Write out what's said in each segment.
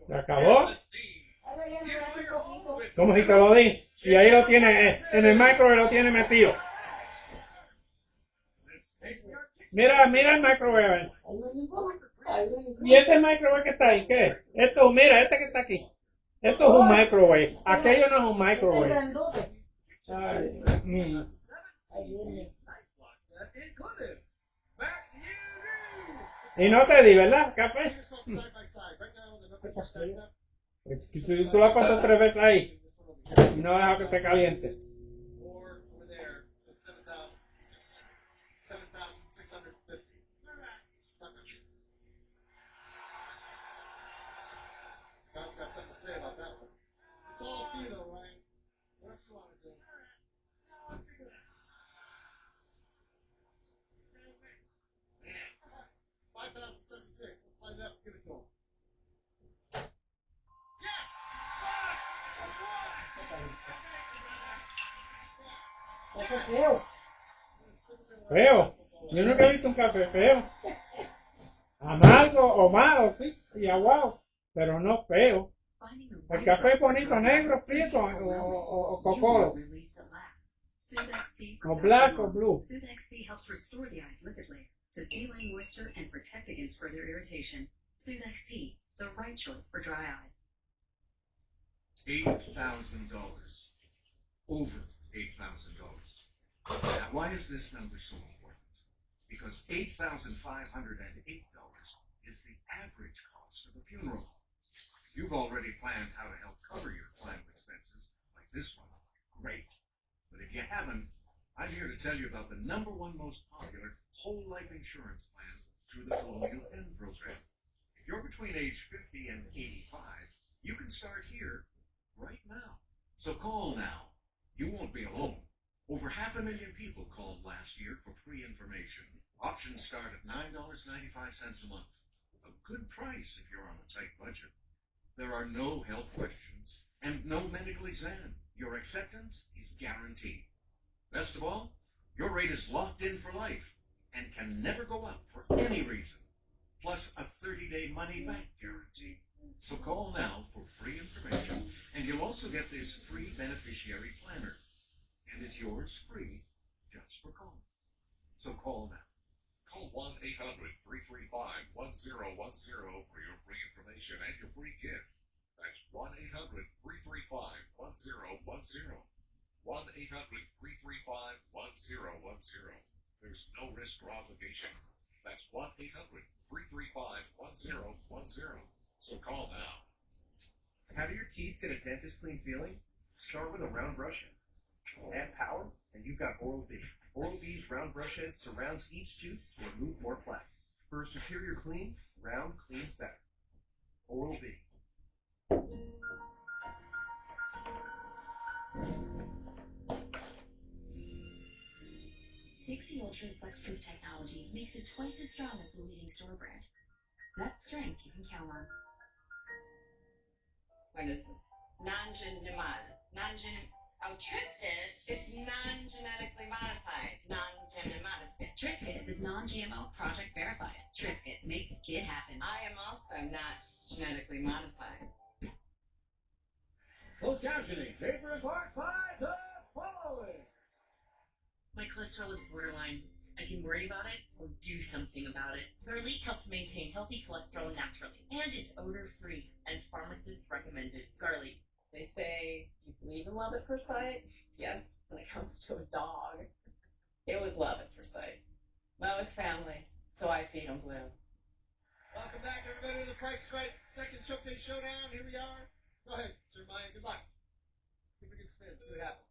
¿Se acabó? Como si te lo di. Y ahí lo tiene, en el microwave lo tiene metido. Mira, mira el microwave. ¿Y ese microwave que está ahí? ¿Qué? Esto, mira, este que está aquí. Esto es un microwave. Aquello no es un microwave. Ay, Y no te di, ¿verdad? Café. Tú lo has puesto 3 veces ahí. Y no deja que se caliente. Feo. Yo nunca he visto un café feo. Amargo o malo, sí. Y aguado. Pero no feo. El café es bonito, negro, prieto o cocolo. O black or blue. Soothe XP helps restore the eye's lipid layer to seal in moisture and protect against further irritation. Soothe XP, the right choice for dry eyes. $8,000. Over $8,000. Now, why is this number so important? Because $8,508 is the average cost of a funeral. You've already planned how to help cover your final expenses, like this one. Great. But if you haven't, I'm here to tell you about the #1 most popular whole life insurance plan through the Colonial Penn program. If you're between age 50 and 85, you can start here right now. So call now. You won't be alone. Over 500,000 people called last year for free information. Options start at $9.95 a month. A good price if you're on a tight budget. There are no health questions and no medical exam. Your acceptance is guaranteed. Best of all, your rate is locked in for life and can never go up for any reason. Plus a 30-day money-back guarantee. So call now for free information, and you'll also get this free beneficiary planner. And it's yours free just for calling. So call now. Call 1-800-335-1010 for your free information and your free gift. That's 1-800-335-1010. 1-800-335-1010. There's no risk or obligation. That's 1-800-335-1010. So call now. How do your teeth get a dentist clean feeling? Start with a round brush head. Add power, and you've got Oral-B. Oral-B's round brush head surrounds each tooth to remove more plaque. For a superior clean, round cleans better. Oral-B. Dixie Ultra's FlexProof technology makes it twice as strong as the leading store brand. That's strength you can count on. What is this? Triscuit is non-genetically modified. Triscuit is non-GMO, project verified. Triscuit makes kid happen. I am also not genetically modified. Closed captioning. Paper and part 5 the following. My cholesterol is borderline. I can worry about it or do something about it. Garlic helps maintain healthy cholesterol naturally, and it's odor-free and pharmacist recommended. Garlic. They say, do you believe in love at first sight? Yes, when it comes to a dog. It was love at first sight. Mo is family, so I feed him blue. Welcome back, everybody, to the Price is Right second showcase showdown. Here we are. Go ahead, Jeremiah. Good luck. See if we can spin, see what happens.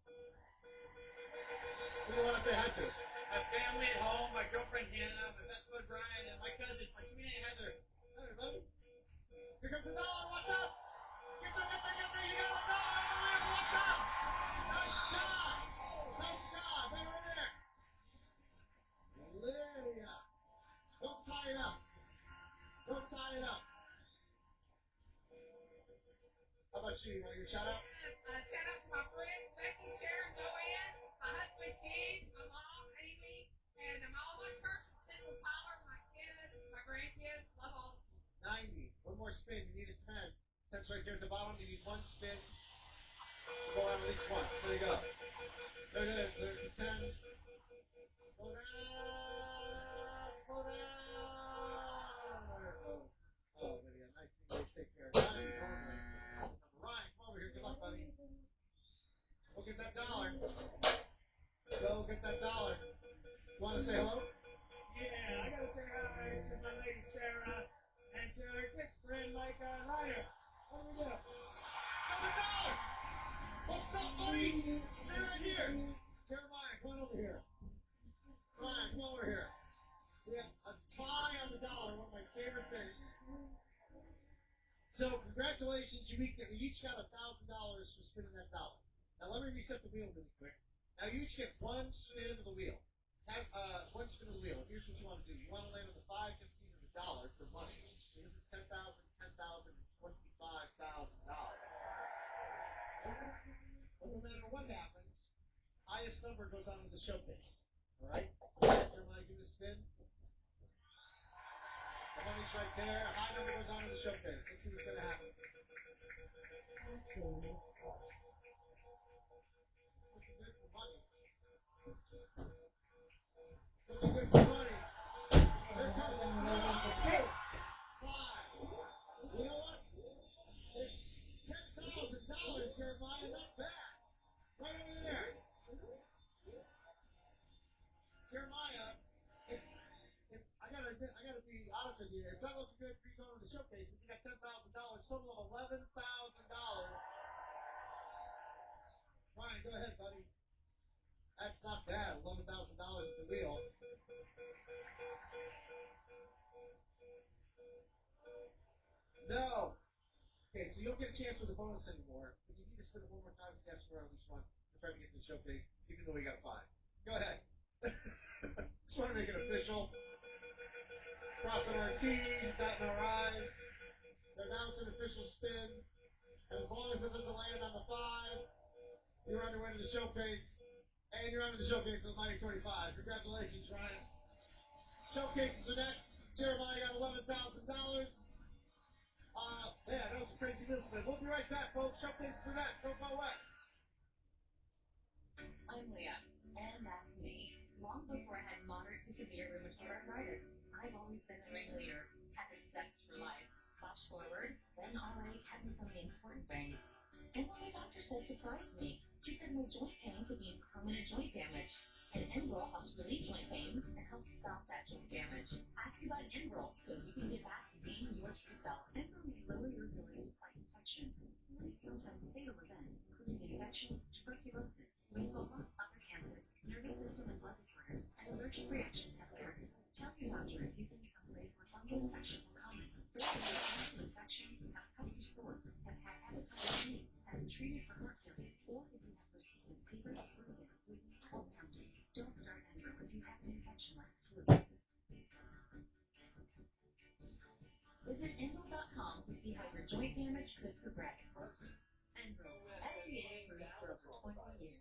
Who do you want to say hi to? My family at home, my girlfriend Hannah, my best bud Brian, and my cousins, my sweet Aunt Heather. Hi, everybody. Here comes $1. Watch out. Get there. You got $1 on the wheel. Watch out. Nice job. Right there. Lydia. Don't tie it up. How about you? You want to give a shout out? Yes, shout out to my friends, Becky, Sharon, Joanne, my husband, Keith, my mom, Amy, and all my church in Central Tyler, spin. You need a 10. 10's right there at the bottom. You need one spin to go out at least once. There you go. There it is. There's the 10. Slow down. Slow down. There it goes. Oh, Lydia, nice thing to take care of. Nice. Ryan, come over here. Good luck, buddy. Go get that dollar. Go get that dollar. You want to say hello? Yeah, I gotta say hi to my lady Sarah and to her good friend Mike Ryder. What do we do? Another dollar. What's up, buddy? Stay right here. Jeremiah, come on over here. Ryan, come over here. We have a tie on the dollar, one of my favorite things. So congratulations, you each got $1,000 for spinning that dollar. Now let me reset the wheel really quick. Now you each get one spin of the wheel. Have one spin of the wheel. Here's what you want to do. You want to land on the 5, 15, or the dollar for money. So this is $10,000, $10,000, and $25,000. But no matter what happens, highest number goes on to the showcase. All right? So Jeremiah, give it a spin. The money's right there. High number goes on to the showcase. Let's see what's going to happen. It's looking good for money. It's looking good for money. Here comes 3, 5. You know what? It's $10,000, Jeremiah. Not bad. Right over there. Jeremiah, I gotta be honest with you. It's not looking good for you going to the showcase, but you got $10,000, total of $11,000. Ryan, go ahead, buddy. That's not bad. $11,000 at the wheel. No. Okay, so you don't get a chance for the bonus anymore, but you need to spin it one more time as yes or at least once to try to get to the showcase, even though we got 5. Go ahead. Just want to make it official. Crossing our T's, dotting our I's. Now it's an official spin. And as long as it doesn't land on the 5, you're on your way to the showcase. And you're on to the showcase of the Mighty 25. Congratulations, Ryan. Showcases are next. Jeremiah got $11,000. Yeah, that was a crazy wheel spin. We'll be right back, folks. Showcases are next. Don't go away. I'm Leah, and that's me. Long before I had moderate to severe rheumatoid arthritis, I've always been a ringleader, had a zest for life. Flash forward, when RA kept me from the important things. And what my doctor said surprised me. She said my joint pain could mean permanent joint damage. And Enbrel helps relieve joint pain and helps stop that joint damage. Ask about Enbrel so you can get back to being your true self. Enbrel may lower your ability to fight infections, serious, sometimes fatal events, including infections, tuberculosis, lymphoma, other cancers, nervous system and blood disorders, and allergic reactions have occurred. Tell your doctor if you've been someplace where fungal infections are common. Those with fungal infections, have cuts or sores, have had hepatitis B, have been treated for heart failure, or if you have persistent fever, bruising, bleeding, or pounding. Don't start Enbrel if you have an infection like the flu. Visit Enbrel.com to see how your joint damage could progress. Enbrel, FDA approved for over 20 years.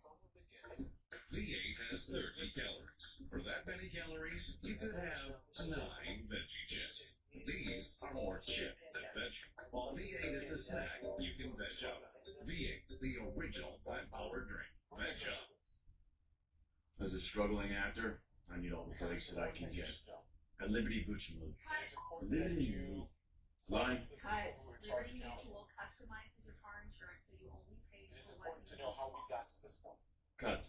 V8 has 30 calories. For that many calories, you could have 9 veggie chips. These are more chip than veggie. While V8 is a snack you can veg up. V8, the original plant-powered drink. Veg up. As a struggling actor, I need all the breaks that I can get. At Liberty Mutual. Liberty. Line. Cut. Liberty Mutual customizes your car insurance so you only pay for what you need. Cut.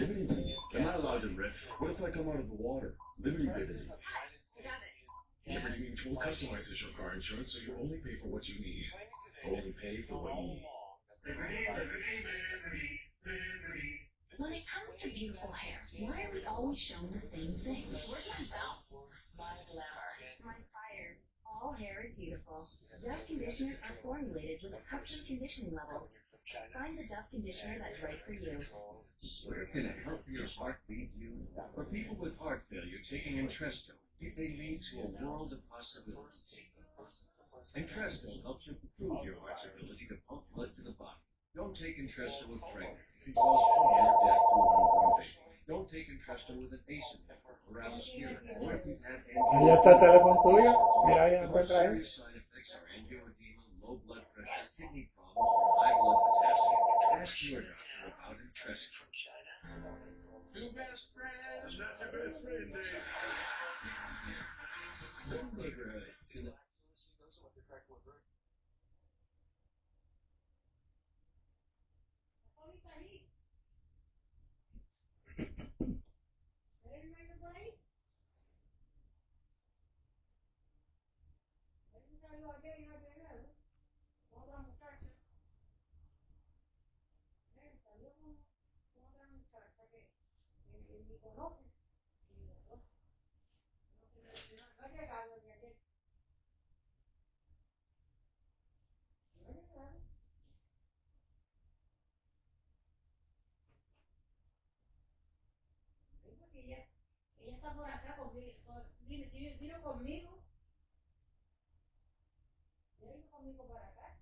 Liberty. Am I allowed to riff? What if I come out of the water? Liberty. Cut. Got it. Liberty Mutual customizes your car insurance so you only pay for what you need. Only pay for what you need. Liberty, Liberty, Liberty, Liberty. When it comes to beautiful hair, why are we always shown the same thing? Where's my bounce? My glamour. My fire. All hair is beautiful. Dove conditioners are formulated with custom conditioning levels. Find the Dove conditioner that's right for you. Where can a healthier heart lead you? For people with heart failure taking Entresto, it may lead to a world of possibilities. Entresto helps improve your heart's ability to pump blood to the body. Don't take Entresto with pregnant. It can cause harm or death to an unborn baby. Don't take Entresto with an ACE inhibitor or aspirin, or if you've had Ahí está el teléfono tuyo. Mira, ahí the more encuentra ahí. serious side effects are angioedema. Ask your doctor about infection. Two best friends. I'm not your best friend, Dave. One neighborhood. Tonight. Ella está por acá conmigo. Vino conmigo. Ella vino conmigo para acá.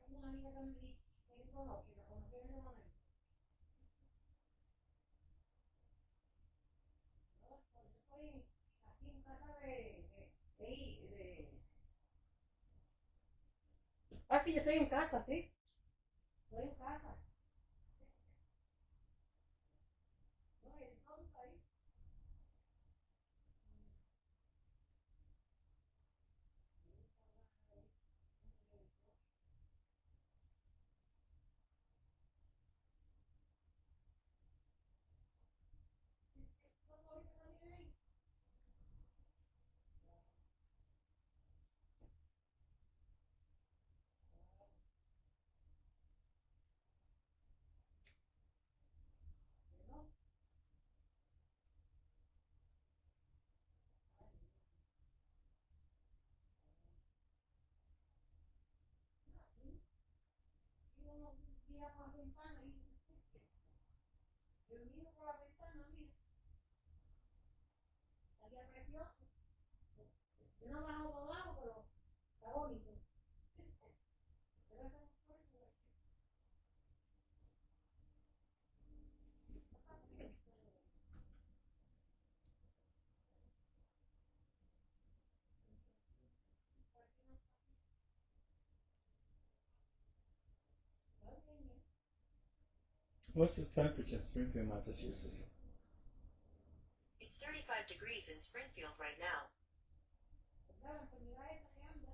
Una amiga que me conoce, la conocí en ese momento. Yo estoy aquí en casa Ah, sí, yo estoy en casa, sí. Estoy en casa. No, el sol está ahí. Ahorita también ahí. Y uno mira por la ventana y yo miro por la ventana, mira, está día precioso. Yo no bajo por abajo, pero está bonito. What's the temperature in Springfield, Massachusetts? It's 35 degrees in Springfield right now. La enfermedad esa que anda.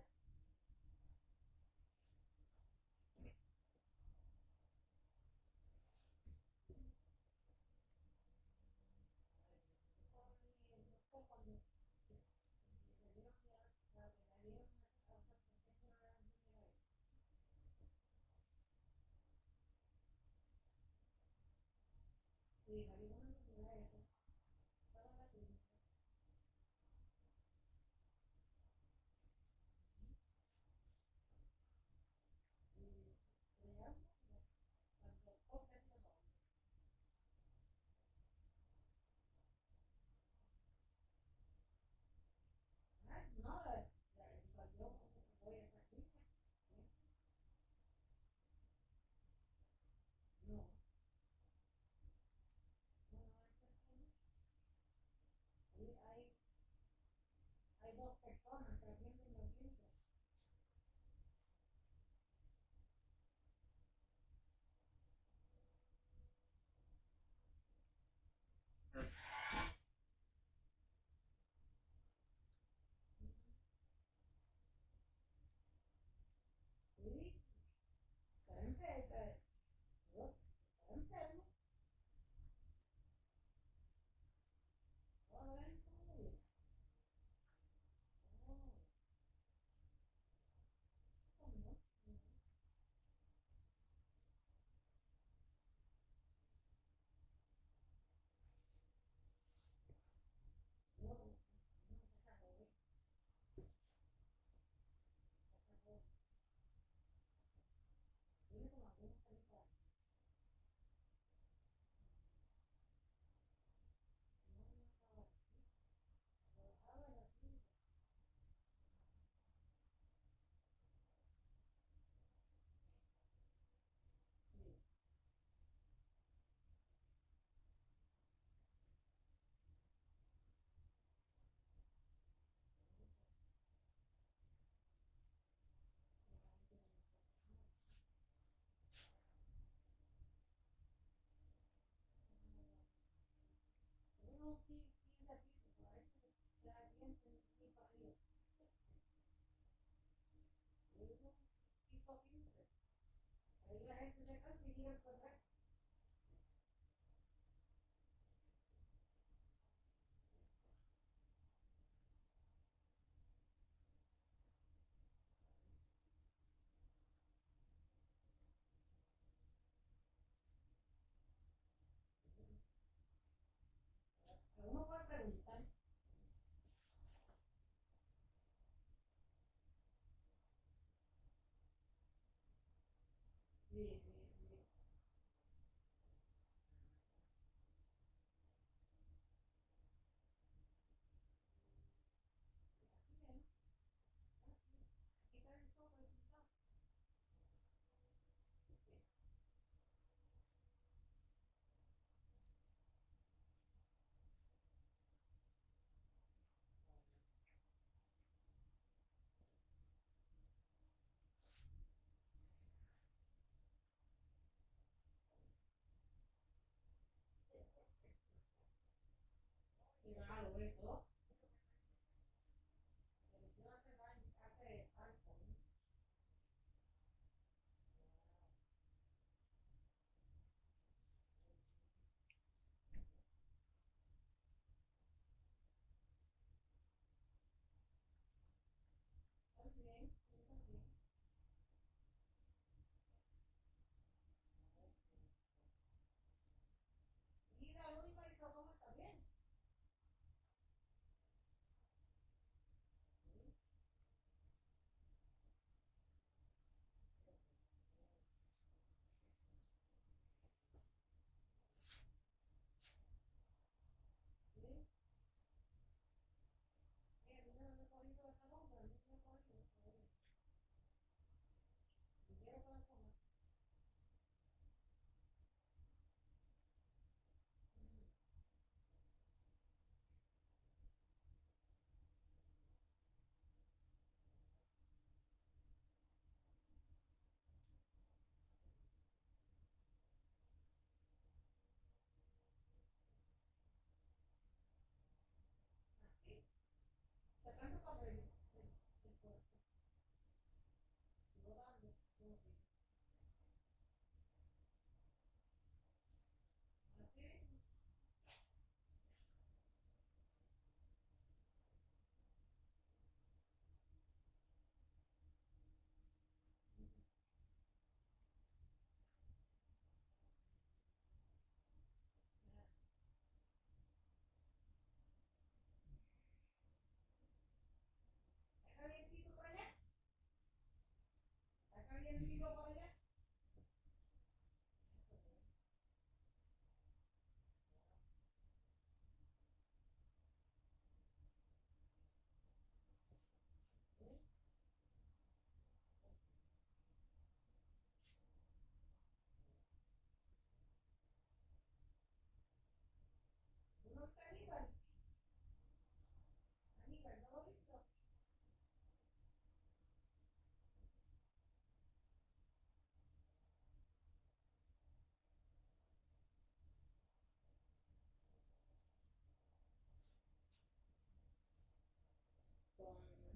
Sí, la vida no es una enfermedad esa.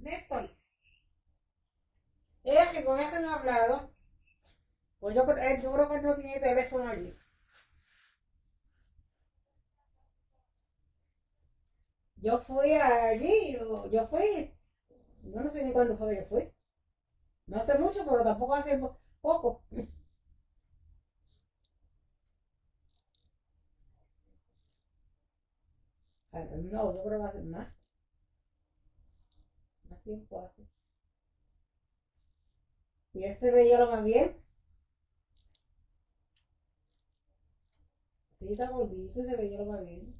Néstor, ella que con ella que no ha hablado, pues yo creo que él no tiene teléfono allí. Yo fui allí, yo fui, yo no sé ni cuándo fue que yo fui. No hace mucho, pero tampoco hace poco. No, yo creo que hace más tiempo hace. Y él se veía lo más bien. Sí, está gordito y se veía lo más bien.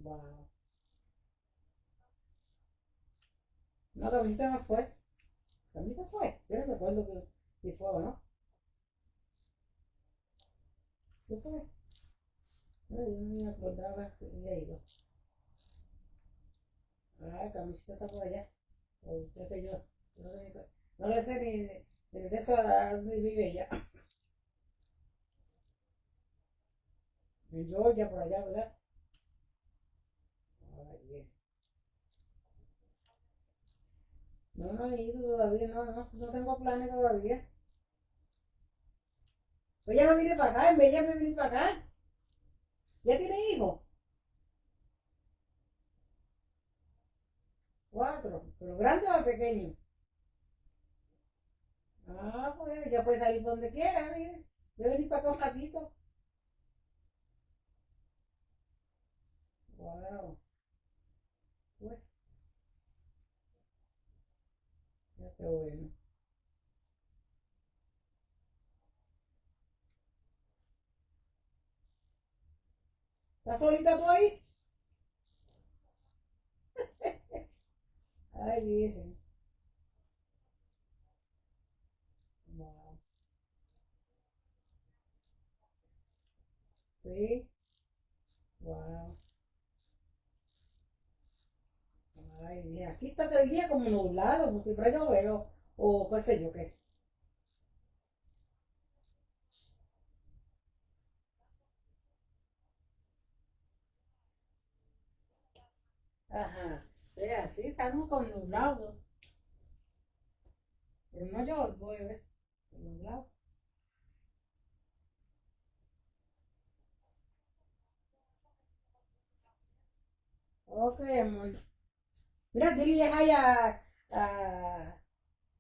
Wow. No, Camisa no fue. Camisa fue. Yo no recuerdo si fue o no. Sí fue. No, yo no me acordaba si había ido. Ah, Camisita está por allá. O qué sé yo. No, no le sé ni de eso a mi bella. En Georgia, por allá, ¿verdad? Ay, bien. No, no he ido todavía, no, no, no tengo planes todavía. Pues ya no vine para acá, en vez de me vine para acá. ¿Ya tiene hijos? Cuatro. ¿Pero grandes o pequeños? Ah, pues ya puede salir por donde quiera, mire. Voy a venir para acá un ratito. Wow, pues, ya está bueno. ¿Estás solita tú ahí? Ay, virgen. Wow. Sí, wow. Ay, mira, aquí está todo el día como nublado, como si fuera llover o qué sé yo qué. Ajá. Sí, así estamos con nublado. Pero no llueve, nublado. Ok, amor. Mira, dile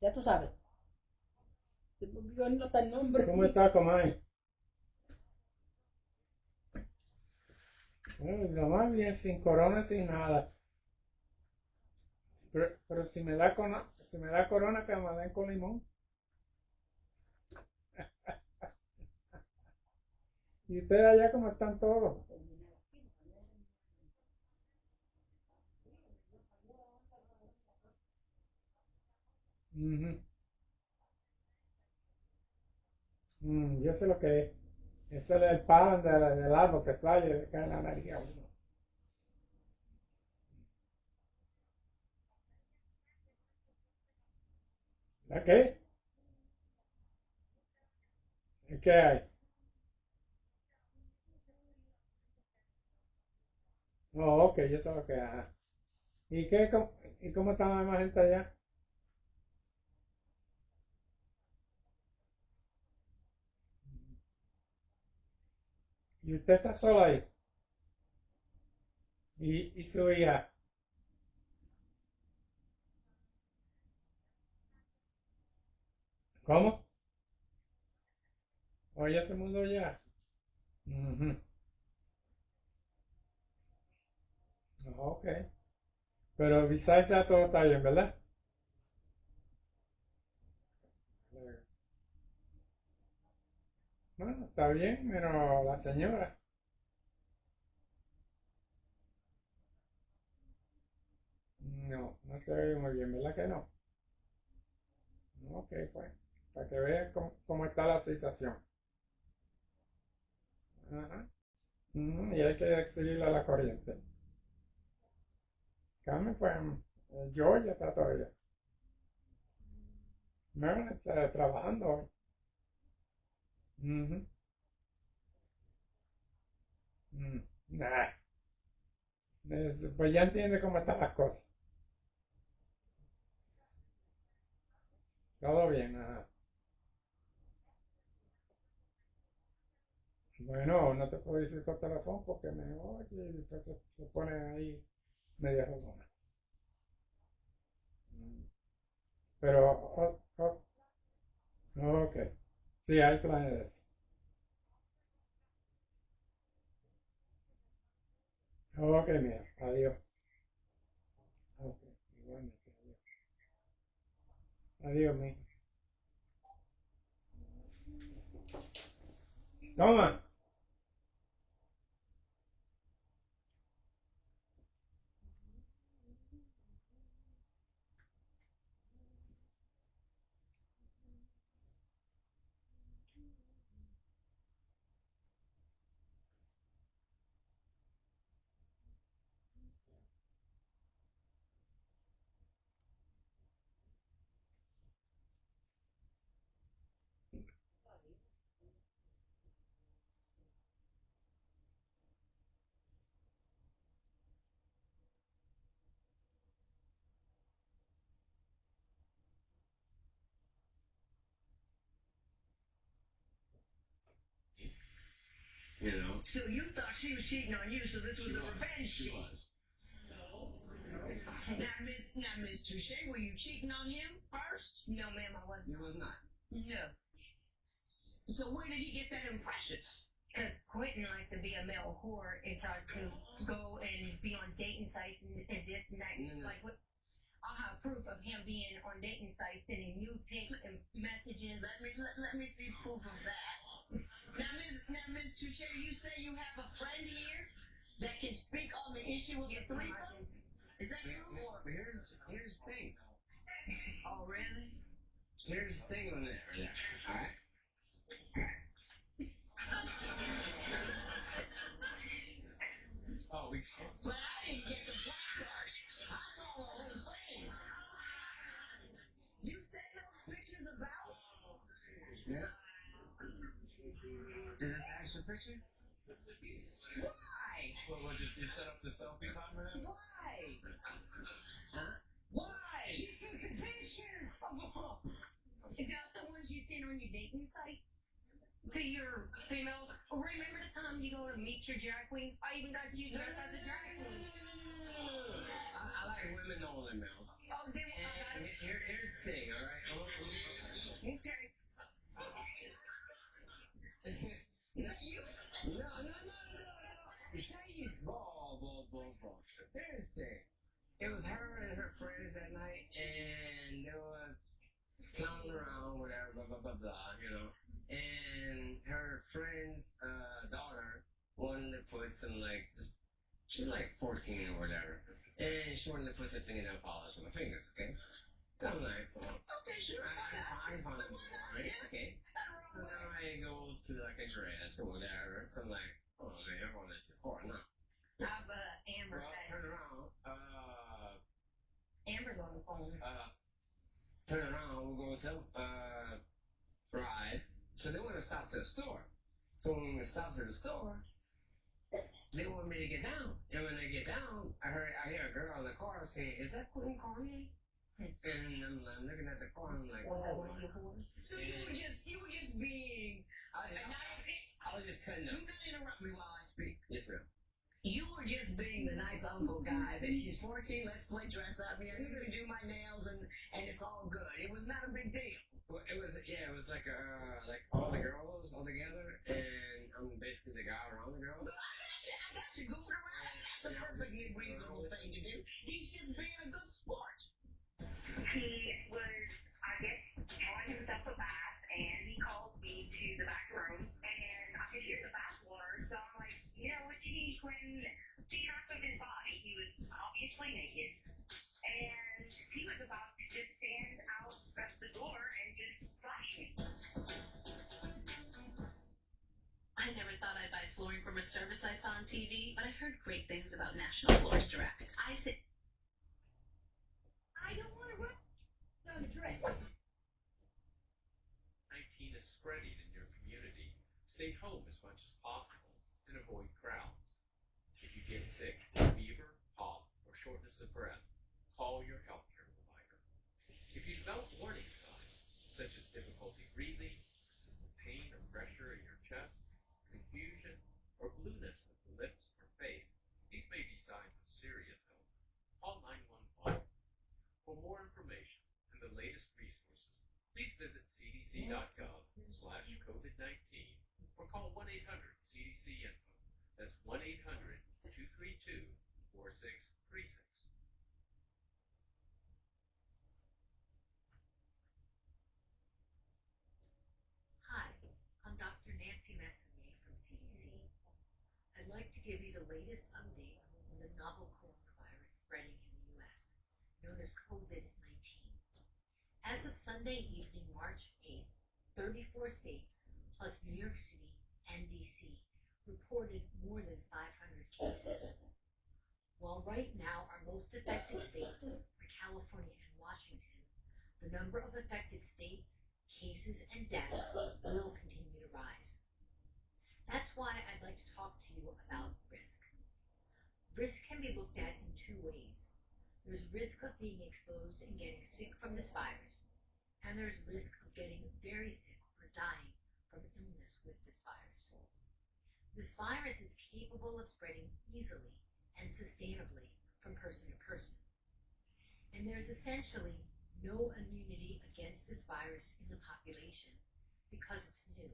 ya tú sabes. Se me olvidó no está el nombre. ¿Cómo está, Comay? Lo más bien, sin corona, sin nada. Pero si me da corona, que me den con limón. ¿Y ustedes allá cómo están todos? Ujú. Yo sé lo que es. Ese es el polen del árbol que sale y le cae en la nariz a uno. ¿La qué? ¿Qué hay? Oh, ok, yo sé lo que es. Ajá. ¿Y y cómo está la demás gente allá? ¿Y usted está sola ahí? ¿Y su hija? ¿Cómo? ¿Oye ese mundo ya? Ujú. Ok. Pero besides ya todo está bien, ¿verdad? Bueno, está bien, pero la señora. No, no se ve muy bien, ¿verdad que no? Ok, pues, para que vean cómo está la situación. Ajá. Y hay que seguirle a la corriente. Carmen, pues, Georgia está todavía. Maryland está trabajando hoy. Ujú. Mm. Nah, pues ya entiende cómo están las cosas. Todo bien, ajá. Bueno, no te puedo decir por teléfono porque me oye y después se pone ahí media jodona. Mm. Pero, ok. Sí, hay planes de eso. Ok, mira, adiós. Ok, igualmente, adiós. Adiós, mi. Toma. you know. So you thought she was cheating on you, so this was a revenge cheat. She was. Now, Miss Touche, were you cheating on him first? No, ma'am, I wasn't. You was not. No. So where did he get that impression? Because Quentin likes to be a male whore and tries to go and be on dating sites and this and that. Like, what? I'll have proof of him being on dating sites, sending nude pics and messages. Let me see proof of that. Now, Miss Touche, you say you have a friend here that can speak on the issue of the threesome? Is that true? Or here's the thing. Oh, really? Here's the thing on there. All right. Oh, we. But I didn't get the black part. I saw the whole thing. You sent those pictures about? Yeah. Is that the actual picture? Why? What did you set up the selfie time with him? Why? Huh? Why? She took the picture of the ones you send on your dating sites to your females. Remember the time you go to meet your drag queens? I even got you dressed as a drag queen. I like women only, Mel. Oh, then Here's the thing, all right? Okay. Is that you? No. Say you. Ball. Here's the thing. It was her and her friends that night, and they were clowning around, whatever, blah, you know. And her friend's daughter wanted to put some, she was like 14 or whatever. And she wanted to put some fingernail polish on my fingers, okay? So I'm like, okay, sure, I can find a boy, yeah, okay. So now it goes to like a dress or whatever. So I'm like, oh man, you're going a little too far now. I've Amber. Well, turn around. Amber's on the phone. Turn around. We'll go to ride. So they want to stop to the store. So when we stop to the store, they want me to get down. And when they get down, I hear a girl in the car saying, "Is that Queen Cartier?" And I'm looking at the car, and I'm like, was that one of your boys? So you were just being a nice. I was just cutting up. Do not interrupt me while I speak. Yes, ma'am. You were just being the nice uncle guy that she's 14. Let's play dress up. You can do my nails, and it's all good. It was not a big deal. Well, it was like all the girls all together, and I'm basically the guy around the girls. Well, I got you goofing around. That's a perfectly reasonable thing to do. He's just being a good sport. He was, I guess, drawing himself a bath, and he called me to the back room, and I could hear the bath water, so I'm like, it's he, Quentin, knocked up his body. He was obviously naked, and he was about to just stand out of the door and just flash me. I never thought I'd buy flooring from a service I saw on TV, but I heard great things about National Floors Direct. I don't want to run on the trip. 19 is spreading in your community. Stay home as much as possible and avoid crowds. If you get sick, fever, cough, or shortness of breath, call your healthcare provider. If you develop warning signs, such as difficulty breathing, persistent pain or pressure in your chest, confusion, or blueness of the lips or face, these may be signs of serious illness. Call 911. For more information and the latest resources, please visit cdc.gov/COVID-19 or call 1-800-CDC-INFO. That's 1-800-232-4636. Hi, I'm Dr. Nancy Messonnier from CDC. I'd like to give you the latest update on the novel coronavirus spreading in the U.S., known as COVID-19. As of Sunday evening, March 8th, 34 states, plus New York City and D.C., reported more than 500 cases. While right now our most affected states are California and Washington, the number of affected states, cases, and deaths will continue to rise. That's why I'd like to talk to you about risk. Risk can be looked at in two ways. There's risk of being exposed and getting sick from this virus, and there's risk of getting very sick or dying from illness with this virus. This virus is capable of spreading easily and sustainably from person to person. And there's essentially no immunity against this virus in the population because it's new.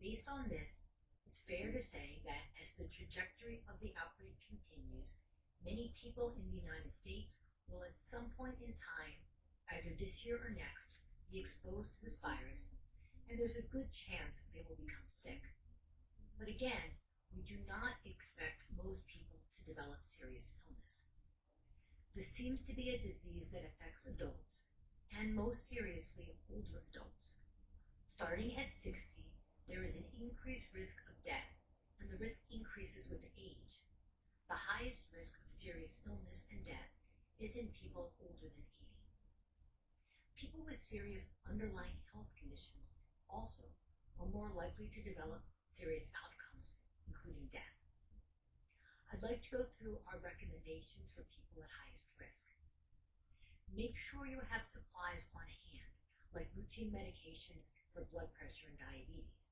Based on this, it's fair to say that as the trajectory of the outbreak continues, many people in the United States will at some point in time, either this year or next, be exposed to this virus, and there's a good chance they will become sick. But again, we do not expect most people to develop serious illness. This seems to be a disease that affects adults, and most seriously, older adults. Starting at 60, there is an increased risk of death, and the risk increases with age. The highest risk of serious illness and death is in people older than 80. People with serious underlying health conditions also are more likely to develop serious outcomes, including death. I'd like to go through our recommendations for people at highest risk. Make sure you have supplies on hand, like routine medications for blood pressure and diabetes.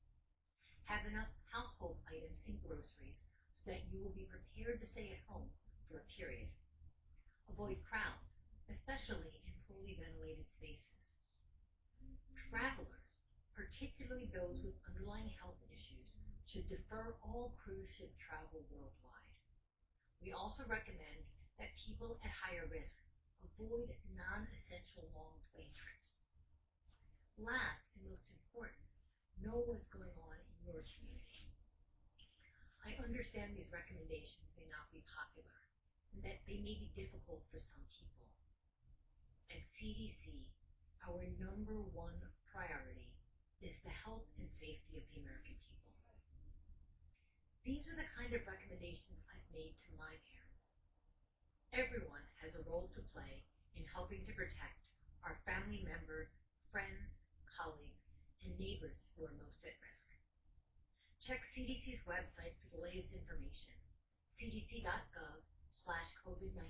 Have enough household items and groceries so that you will be prepared to stay at home for a period. Avoid crowds, especially in poorly ventilated spaces. Travelers, particularly those with underlying health issues, should defer all cruise ship travel worldwide. We also recommend that people at higher risk avoid non-essential long plane trips. Last and most important, know what's going on in your community. I understand these recommendations may not be popular and that they may be difficult for some people. At CDC, our number one priority is the health and safety of the American people. These are the kind of recommendations I've made to my parents. Everyone has a role to play in helping to protect our family members, friends, colleagues, and neighbors who are most at risk. Check CDC's website for the latest information, cdc.gov/COVID-19,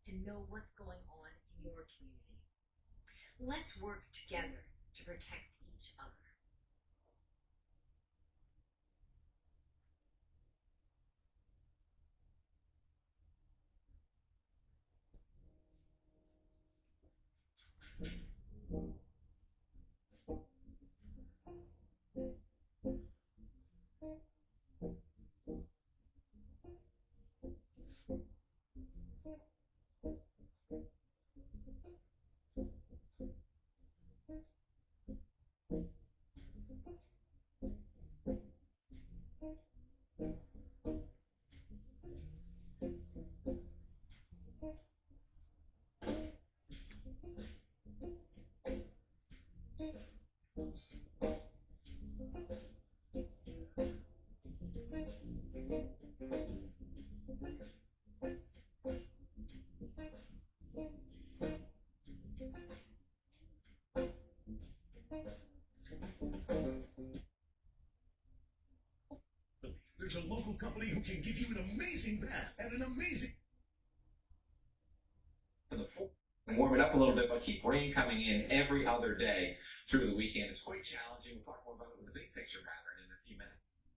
and know what's going on in your community. Let's work together to protect each other. There's a local company who can give you an amazing bath and an amazing... And warm it up a little bit, but keep rain coming in every other day through the weekend. It's quite challenging. We'll talk more about it with the big picture pattern in a few minutes.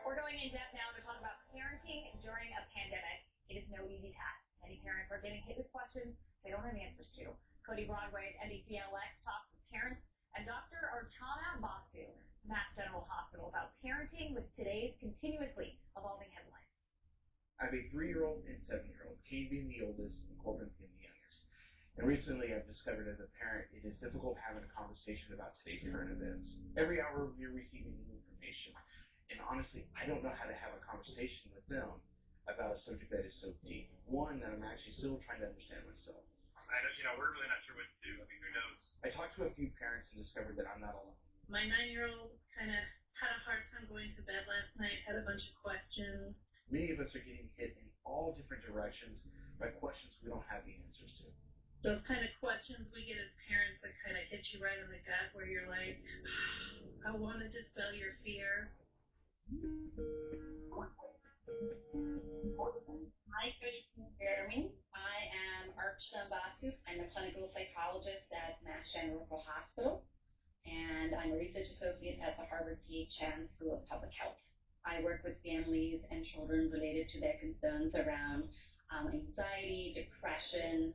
We're going in depth now to talk about parenting during a pandemic. It is no easy task. Many parents are getting hit with questions they don't have answers to. Cody Broadway at NBCLX talks with parents and Dr. Archana Basu, Mass General Hospital, about parenting with today's continuously evolving headlines. I have a 3-year-old and 7-year-old, Kane being the oldest and Corbin being the youngest. And recently I've discovered as a parent it is difficult having a conversation about today's current events. Every hour we're receiving new information. And honestly, I don't know how to have a conversation with them about a subject that is so deep. One that I'm actually still trying to understand myself. We're really not sure what to do. I mean, who knows? I talked to a few parents and discovered that I'm not alone. My 9-year-old kind of had a hard time going to bed last night, had a bunch of questions. Many of us are getting hit in all different directions by questions we don't have the answers to. Those kind of questions we get as parents that kind of hit you right in the gut where you're like, I want to dispel your fear. Hi, Cody. Can you hear me? I am Archana Basu. I'm a clinical psychologist at Mass General Hospital. and I'm a research associate at the Harvard T. Chan School of Public Health. I work with families and children related to their concerns around anxiety, depression,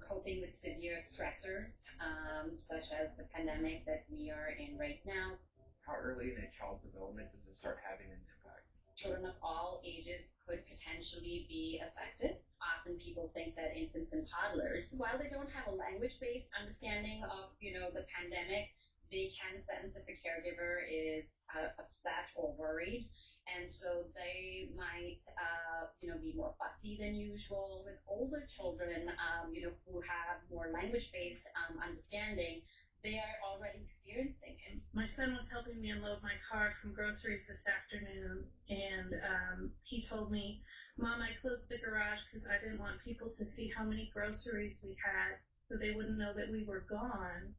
coping with severe stressors, such as the pandemic that we are in right now. How early in a child's development does it start having an impact? Children of all ages could potentially be affected. Often people think that infants and toddlers, while they don't have a language-based understanding of, the pandemic, they can sense if the caregiver is upset or worried. And so they might, be more fussy than usual. With older children, who have more language-based understanding, they are already experiencing it. My son was helping me unload my car from groceries this afternoon, and he told me, Mom, I closed the garage because I didn't want people to see how many groceries we had, so they wouldn't know that we were gone,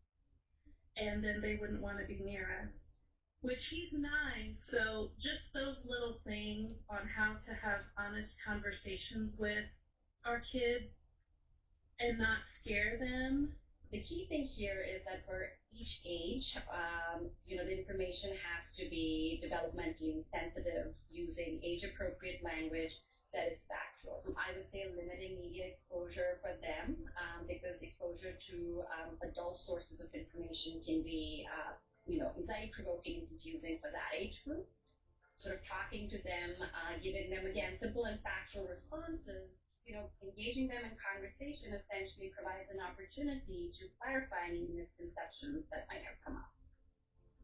and then they wouldn't want to be near us. Which he's 9, so just those little things on how to have honest conversations with our kid and not scare them. The key thing here is that for each age, the information has to be developmentally sensitive, using age-appropriate language that is factual. I would say limiting media exposure for them, because exposure to adult sources of information can be, anxiety-provoking and confusing for that age group. Sort of talking to them, giving them, again, simple and factual responses, engaging them in conversation essentially provides an opportunity to clarify any misconceptions that might have come up.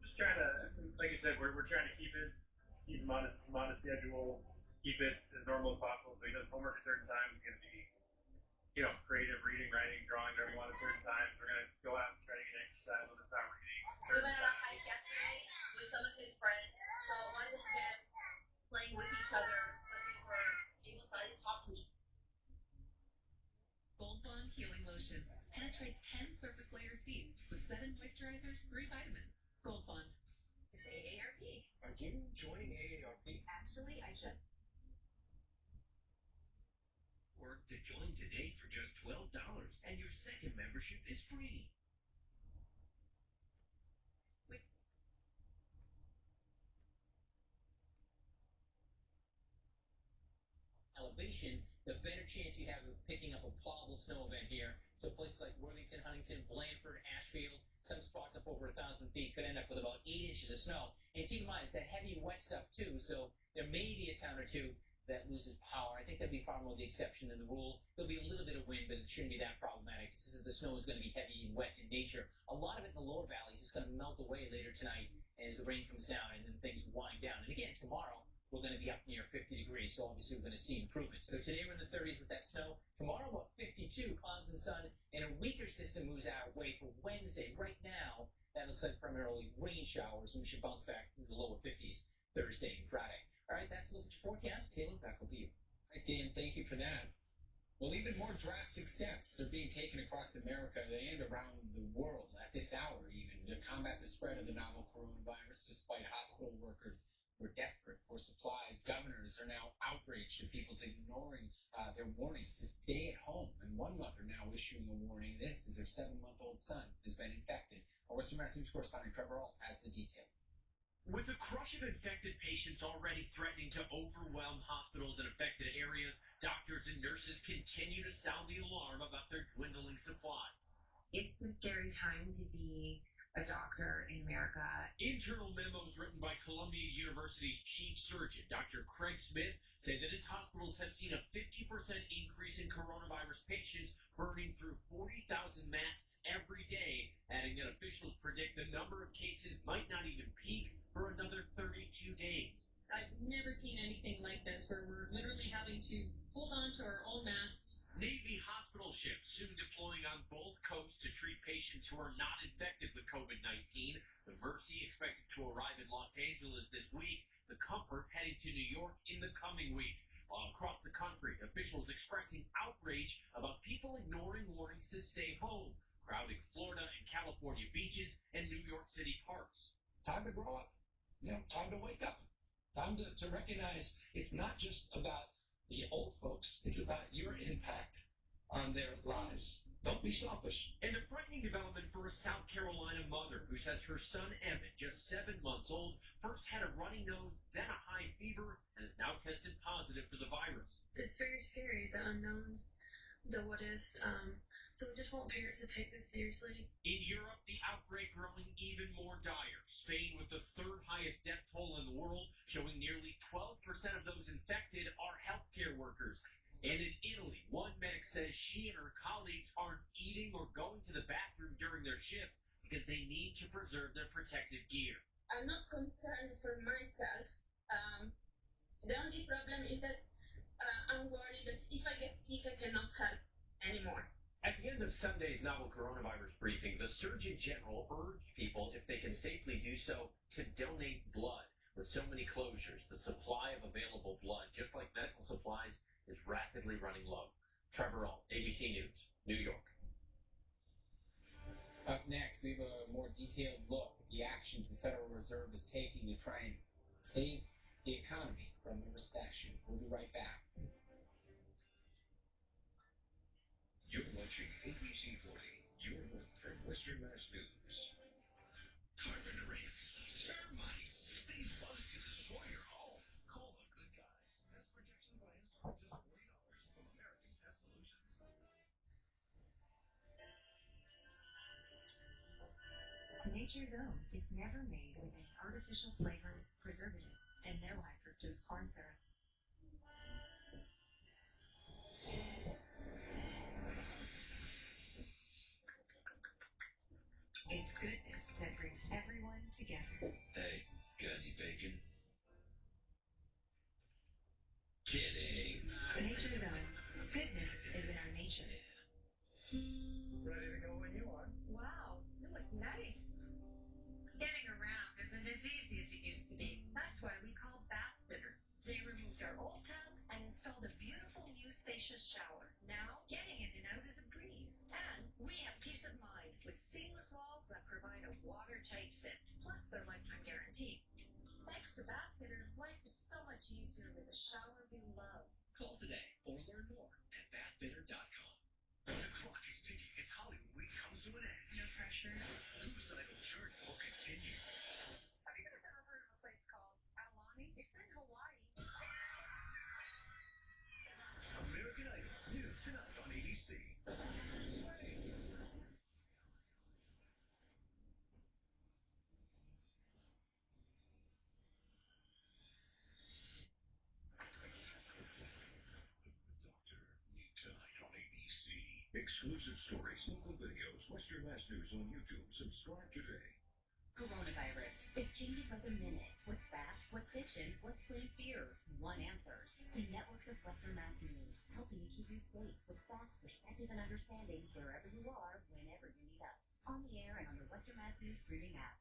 Just trying to, like you said, we're trying to keep him on a schedule, keep it as normal as possible. So he does homework at certain times. He's going to be, creative, reading, writing, drawing, whatever he wants at certain times. We're going to go out and try to get exercise when it's not reading. We went on a hike yesterday with some of his friends, so it wasn't them playing with each other, but they were able to at least talk to each other. Gold Bond Healing Lotion penetrates 10 surface layers deep with 7 moisturizers, 3 vitamins. Gold Bond. It's AARP. Are you joining AARP? Actually, I just... Or to join today for just $12 and your second membership is free. Elevation, the better chance you have of picking up a plowable snow event here. So places like Worthington, Huntington, Blandford, Ashfield, some spots up over 1,000 feet could end up with about 8 inches of snow. And keep in mind, it's that heavy, wet stuff too, so there may be a town or two that loses power. I think that'd be far more the exception than the rule. There'll be a little bit of wind, but it shouldn't be that problematic. It's just that the snow is going to be heavy and wet in nature. A lot of it in the lower valleys is going to melt away later tonight as the rain comes down and then things wind down. And again, tomorrow, we're going to be up near 50 degrees, so obviously we're going to see improvement. So today we're in the 30s with that snow. Tomorrow about 52, clouds and sun, and a weaker system moves our way for Wednesday. Right now, that looks like primarily rain showers, and we should bounce back into the lower 50s Thursday and Friday. All right, that's a look at your forecast. Taylor, back over to you. All right, Dan, thank you for that. Well, even more drastic steps are being taken across America and around the world at this hour even to combat the spread of the novel coronavirus, despite hospital workers who are desperate for supplies. Governors are now outraged at people's ignoring their warnings to stay at home. And one mother now issuing a warning. This is her 7-month-old son has been infected. Our Western Mass News correspondent Trevor Ault has the details. With a crush of infected patients already threatening to overwhelm hospitals in affected areas, doctors and nurses continue to sound the alarm about their dwindling supplies. It's a scary time to be a doctor in America. Internal memos written by Columbia University's chief surgeon, Dr. Craig Smith, say that his hospitals have seen a 50% increase in coronavirus patients, burning through 40,000 masks every day, adding that officials predict the number of cases might not even peak for another 32 days. I've never seen anything like this, where we're literally having to hold on to our own masks. Navy hospital ships soon deploying on both coasts to treat patients who are not infected with COVID-19. The Mercy expected to arrive in Los Angeles this week. The Comfort heading to New York in the coming weeks. While across the country, officials expressing outrage about people ignoring warnings to stay home, crowding Florida and California beaches and New York City parks. Time to grow up. Time to wake up. Time to recognize it's not just about the old folks. It's about your impact on their lives. Don't be selfish. And a frightening development for a South Carolina mother who says her son Emmett, just 7 months old, first had a runny nose, then a high fever, and is now tested positive for the virus. It's very scary, the unknowns, the what ifs. So we just want parents to take this seriously. In Europe, the outbreak growing even more dire. Spain with the third highest death toll in the world, showing nearly 12% of those infected are healthcare workers. And in Italy, one medic says she and her colleagues aren't eating or going to the bathroom during their shift because they need to preserve their protective gear. I'm not concerned for myself. The only problem is that I'm worried that if I get sick, I cannot help anymore. At the end of Sunday's novel coronavirus briefing, the Surgeon General urged people, if they can safely do so, to donate blood. With so many closures, the supply of available blood, just like medical supplies, is rapidly running low. Trevor Ault, ABC News, New York. Up next, we have a more detailed look at the actions the Federal Reserve is taking to try and save the economy from a recession. We'll be right back. You're watching ABC 40, your home for Western Mass News. Carbon arrays, termites. These bugs can destroy your home. Call the good guys. Pest protection plans start at just $40 from American Pest Solutions. Nature's Own is never made with any artificial flavors, preservatives, and no high fructose corn syrup. It's goodness that brings everyone together. Hey, got any bacon? Kidding. Nature's Own. Goodness is in our nature. Ready to go when you are. Wow, you look nice. Getting around isn't as easy as it used to be. That's why we call Bath Fitter. They removed our old tub and installed a beautiful new spacious shower. Now, getting in and out is a breeze. And we have peace of mind with seamless walls that provide a watertight fit. Plus their lifetime guarantee. Thanks to Bath Fitter, life is so much easier with a shower you love. Call today or learn more at bathfitter.com. The clock is ticking as Hollywood Week comes to an end. No pressure. Whose idol journey will continue? Have you guys ever heard of a place called Aulani? It's in Hawaii. American Idol, new tonight on ABC. Tonight on ABC. Exclusive stories, local videos, Western Mass News on YouTube. Subscribe today. Coronavirus. It's changing by the minute. What's fact? What's fiction? What's plain fear? One answers. The networks of Western Mass News, helping to keep you safe with facts, perspective, and understanding wherever you are, whenever you need us. On the air and on the Western Mass News streaming app.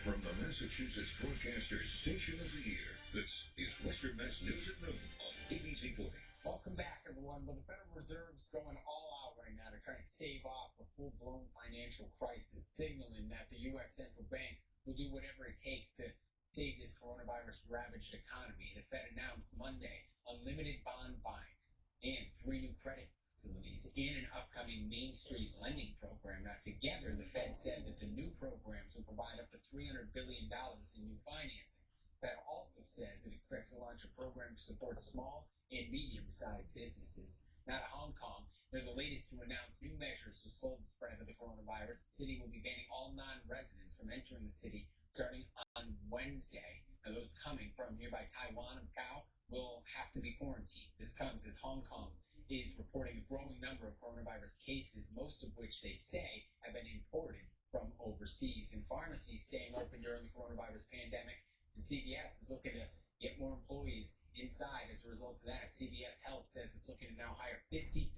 From the Massachusetts Broadcasters Station of the Year, this is Western Mass News at noon on ABC 40. Welcome back, everyone. Well, the Federal Reserve's going all out right now to try and stave off a full-blown financial crisis, signaling that the U.S. Central Bank will do whatever it takes to save this coronavirus-ravaged economy. The Fed announced Monday unlimited bond buying and 3 new credit facilities in an upcoming Main Street lending program. Now, together, the Fed said that the new programs will provide up to $300 billion in new financing. The Fed also says it expects to launch a program to support small and medium-sized businesses. Now to Hong Kong, they're the latest to announce new measures to slow the spread of the coronavirus. The city will be banning all non-residents from entering the city starting on Wednesday. Now those coming from nearby Taiwan and Macau will have to be quarantined. This comes as Hong Kong is reporting a growing number of coronavirus cases, most of which they say have been imported from overseas. And pharmacies staying open during the coronavirus pandemic, and CVS is looking to get more employees inside. As a result of that, CVS Health says it's looking to now hire 50,000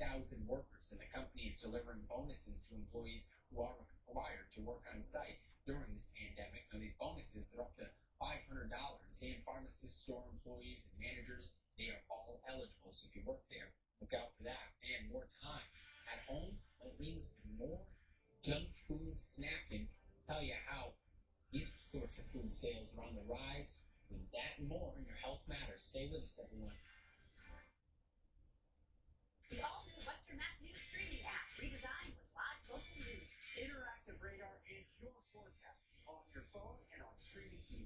workers, and the company is delivering bonuses to employees who are required to work on site during this pandemic. Now, these bonuses are up to $500, and pharmacists, store employees, and managers, they are all eligible. So if you work there, look out for that. And more time at home, well, it means more junk food snacking. Tell you how these sorts of food sales are on the rise. With that and more, your health matters. Stay with us, everyone.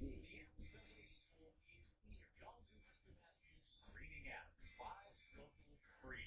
The application is here. Y'all do Mr. Matthews streaming app. 5 local free.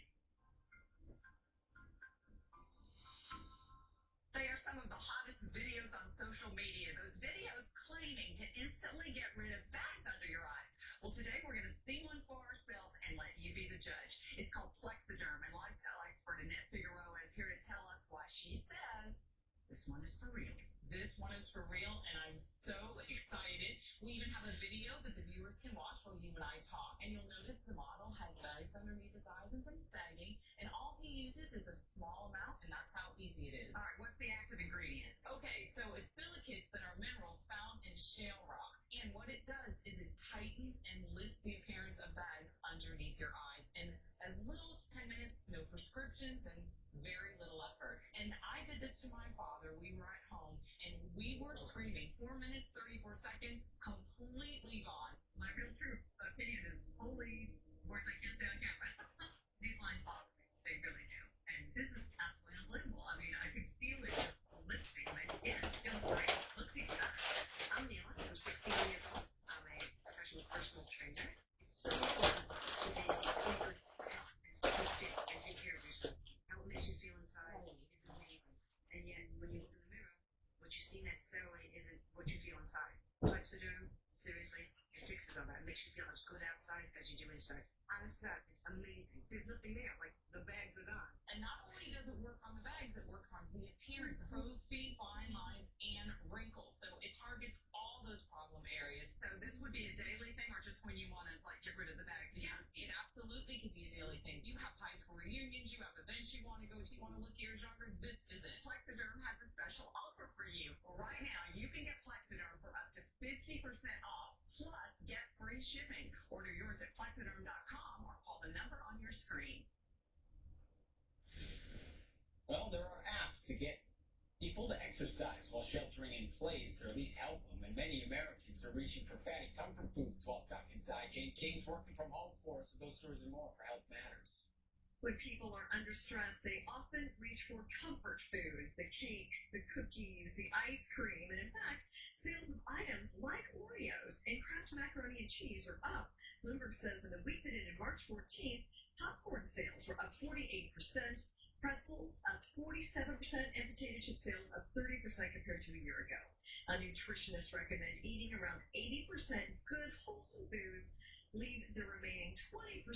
They are some of the hottest videos on social media. Those videos claiming to instantly get rid of bags under your eyes. Well, today we're going to see one for ourselves and let you be the judge. It's called Plexiderm, and lifestyle expert Annette Figueroa is here to tell us why she says this one is for real. This one is for real, and I'm so excited. We even have a video that the viewers can watch while you and I talk. And you'll notice the model has bags underneath his eyes and some sagging, and all he uses is a small amount, and that's how easy it is. All right, what's the active ingredient? Okay, so it's silicates that are minerals found in shale rock. And what it does is it tightens and lifts the appearance of bags underneath your eyes in as little as 10 minutes, no prescriptions, and very little effort. And I did this to my father. We were at home, and we were screaming. 4 minutes, 34 seconds, completely gone. My real true opinion is holy words I can't say on camera. These lines bother me. They really do. And this is absolutely unbelievable. I mean, I could feel it just lifting my skin. It feels great. Looks even better. I'm Neela. I'm 61 years old. I'm a professional personal trainer. It's so important to be in good health and stay fit and take care of yourself. How it makes you feel inside is amazing. And yet, when you look in the mirror, what you see necessarily isn't what you feel inside. Plexiderm, seriously, it fixes all that. It makes you feel as good outside as you do inside. Honest to God, it's amazing. There's nothing there. Like, the bags are gone. And not only does it work on the bags, it works on the appearance of crow's feet, fine lines, and wrinkles. So it targets all those problem areas. So this would be a daily thing, or just when you want to, like, get rid of the bags? Yeah, it absolutely could be a daily thing. You have high school reunions, you have events you want to go to, you want to look years younger, this is it. Plexiderm has a special offer for you. Right now, you can get Plexiderm for up to 50% off, plus get free shipping. Order yours at plexiderm.com or call the number on your screen. Well, there are apps to get people to exercise while sheltering in place, or at least help them. And many Americans are reaching for fatty comfort foods while stuck inside. Jane King's working from home for us with those stories and more for Health Matters. When people are under stress, they often reach for comfort foods, the cakes, the cookies, the ice cream, and in fact, sales of items like Oreos and Kraft macaroni and cheese are up. Bloomberg says in the week that ended March 14th, popcorn sales were up 48%, pretzels up 47%, and potato chip sales up 30% compared to a year ago. A nutritionist recommends eating around 80% good, wholesome foods, leave the remaining 20%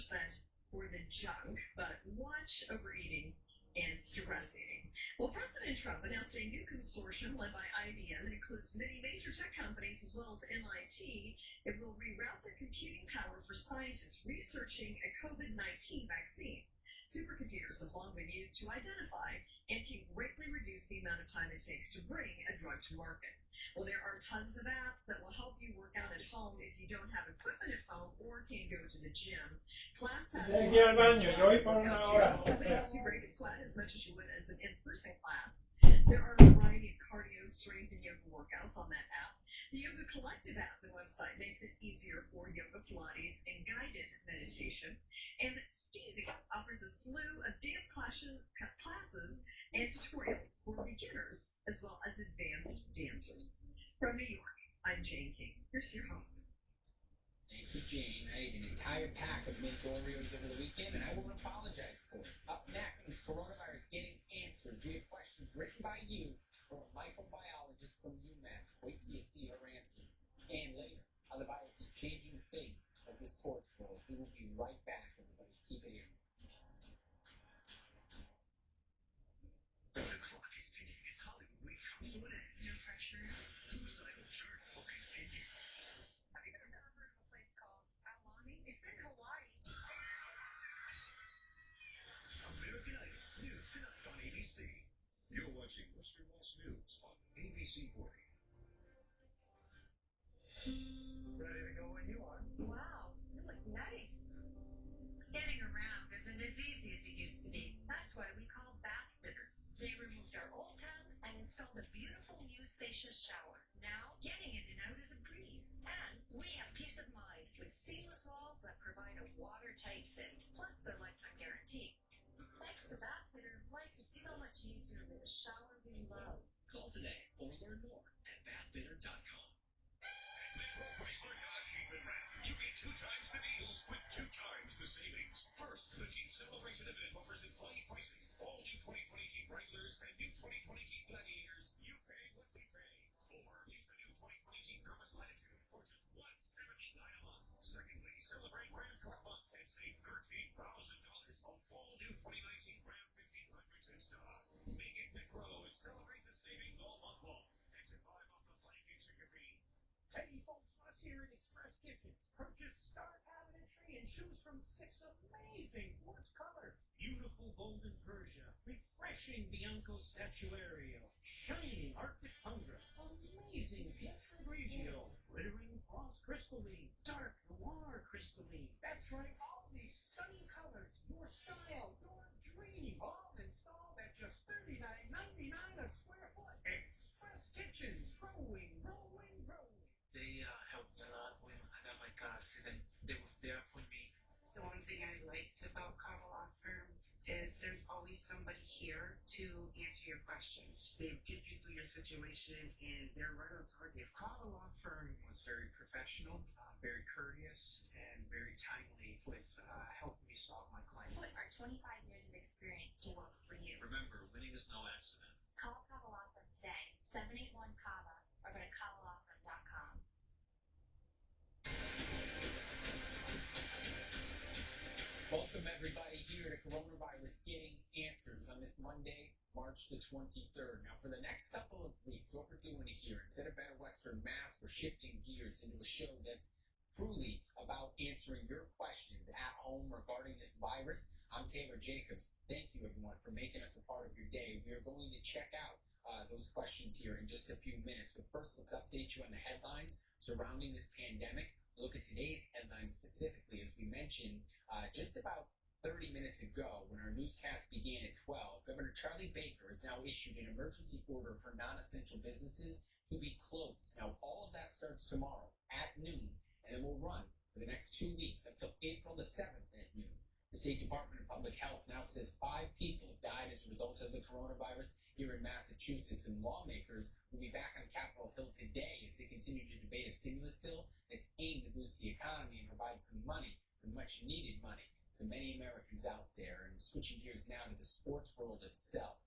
for the junk, but watch overeating and stress eating. Well, President Trump announced a new consortium led by IBM that includes many major tech companies as well as MIT. It will reroute their computing power for scientists researching a COVID-19 vaccine. Supercomputers have long been used to identify and can greatly reduce the amount of time it takes to bring a drug to market. Well, there are tons of apps that will help you work out at home if you don't have equipment at home or can't go to the gym. ClassPass Aquí al baño, yo voy por una hora. makes you ready to sweat as much as you would as an in-person class. There are a variety of cardio, strength, and yoga workouts on that app. The Yoga Collective app, the website, makes it easier for yoga, Pilates, and guided meditation. And Steezy offers a slew of dance classes and tutorials for beginners as well as advanced dancers. From New York, I'm Jane King. Here's your host. Thank you, Jane. I ate an entire pack of mint Oreos over the weekend, and I won't apologize for it. Up next, it's coronavirus getting answers. We have questions written by you or a microbiologist from UMass. Wait till you see her answers. And later, how the virus is changing the face of the sports world. We will be right back, everybody. Keep it here. The clock is ticking as Hollywood Week comes to an end. No pressure. Whose idol journey will continue? Have you guys ever heard of a place called Aulani? It's in Hawaii. American Idol, new tonight on ABC. You're watching Worcester Mass News on ABC 40. Ready to go when you are. Wow, you look nice. Getting around isn't as easy as it used to be. That's why we call Bath Fitter. They removed our old tub and installed a beautiful new spacious shower. Now, getting in and out is a breeze. And we have peace of mind with seamless walls that provide a watertight fit, plus their lifetime guarantee. Thanks to Bath Fitter, life is so much easier with a shower we love. Call today or learn more at bathfitter.com. 2 times the deals with 2 times the savings. First, the Jeep Celebration event offers inflated pricing. All new 2020 Jeep Wranglers and new 2020 Jeep Gladiators. You pay what we pay. Or lease the new 2020 Jeep Compass Latitude for just $179 a month. Secondly, celebrate Ram Truck Month and save $13,000 on all new 2019 Ram 1500s in stock. Make it Metro and celebrate the savings all month long. Exit 5 off the Planking Chicopee. Hey folks, us here at Express Kitchens. Purchase star cabinetry and choose from 6 amazing quartz color. Beautiful golden Persia, refreshing Bianco Statuario, shiny Arctic Tundra, amazing Pietra Grigio, glittering frost crystalline, dark noir crystalline. That's right, all these stunning colors, your style, your dream, all installed at just $39.99 a square foot. Express Kitchens, growing, growing, growing. They helped me a lot when I got my car accident. They were there for me. The one thing I liked about Kava Law Firm is there's always somebody here to answer your questions. They get you through your situation, and they're right on target. Kava Law Firm was very professional, very courteous, and very timely with helping me solve my claim. Put our 25 years of experience to work for you. Remember, winning is no accident. Call Kava Law Firm today, 781-KAVA, or go to kavalawfirm.com. Welcome, everybody, here to Coronavirus Getting Answers on this Monday, March the 23rd. Now, for the next couple of weeks, what we're doing here, instead of Better Western Mass, we're shifting gears into a show that's truly about answering your questions at home regarding this virus. I'm Taylor Jacobs. Thank you, everyone, for making us a part of your day. We are going to check out those questions here in just a few minutes. But first, let's update you on the headlines surrounding this pandemic. Look at today's headlines specifically. As we mentioned just about 30 minutes ago, when our newscast began at 12, Governor Charlie Baker has now issued an emergency order for non-essential businesses to be closed. Now, all of that starts tomorrow at noon, and it will run for the next 2 weeks up till April the 7th at noon. The State Department of Public Health now says 5 people have died as a result of the coronavirus here in Massachusetts, and lawmakers will be back on Capitol Hill today as they continue to debate a stimulus bill that's aimed to boost the economy and provide some money, some much-needed money, to many Americans out there. And switching gears now to the sports world itself.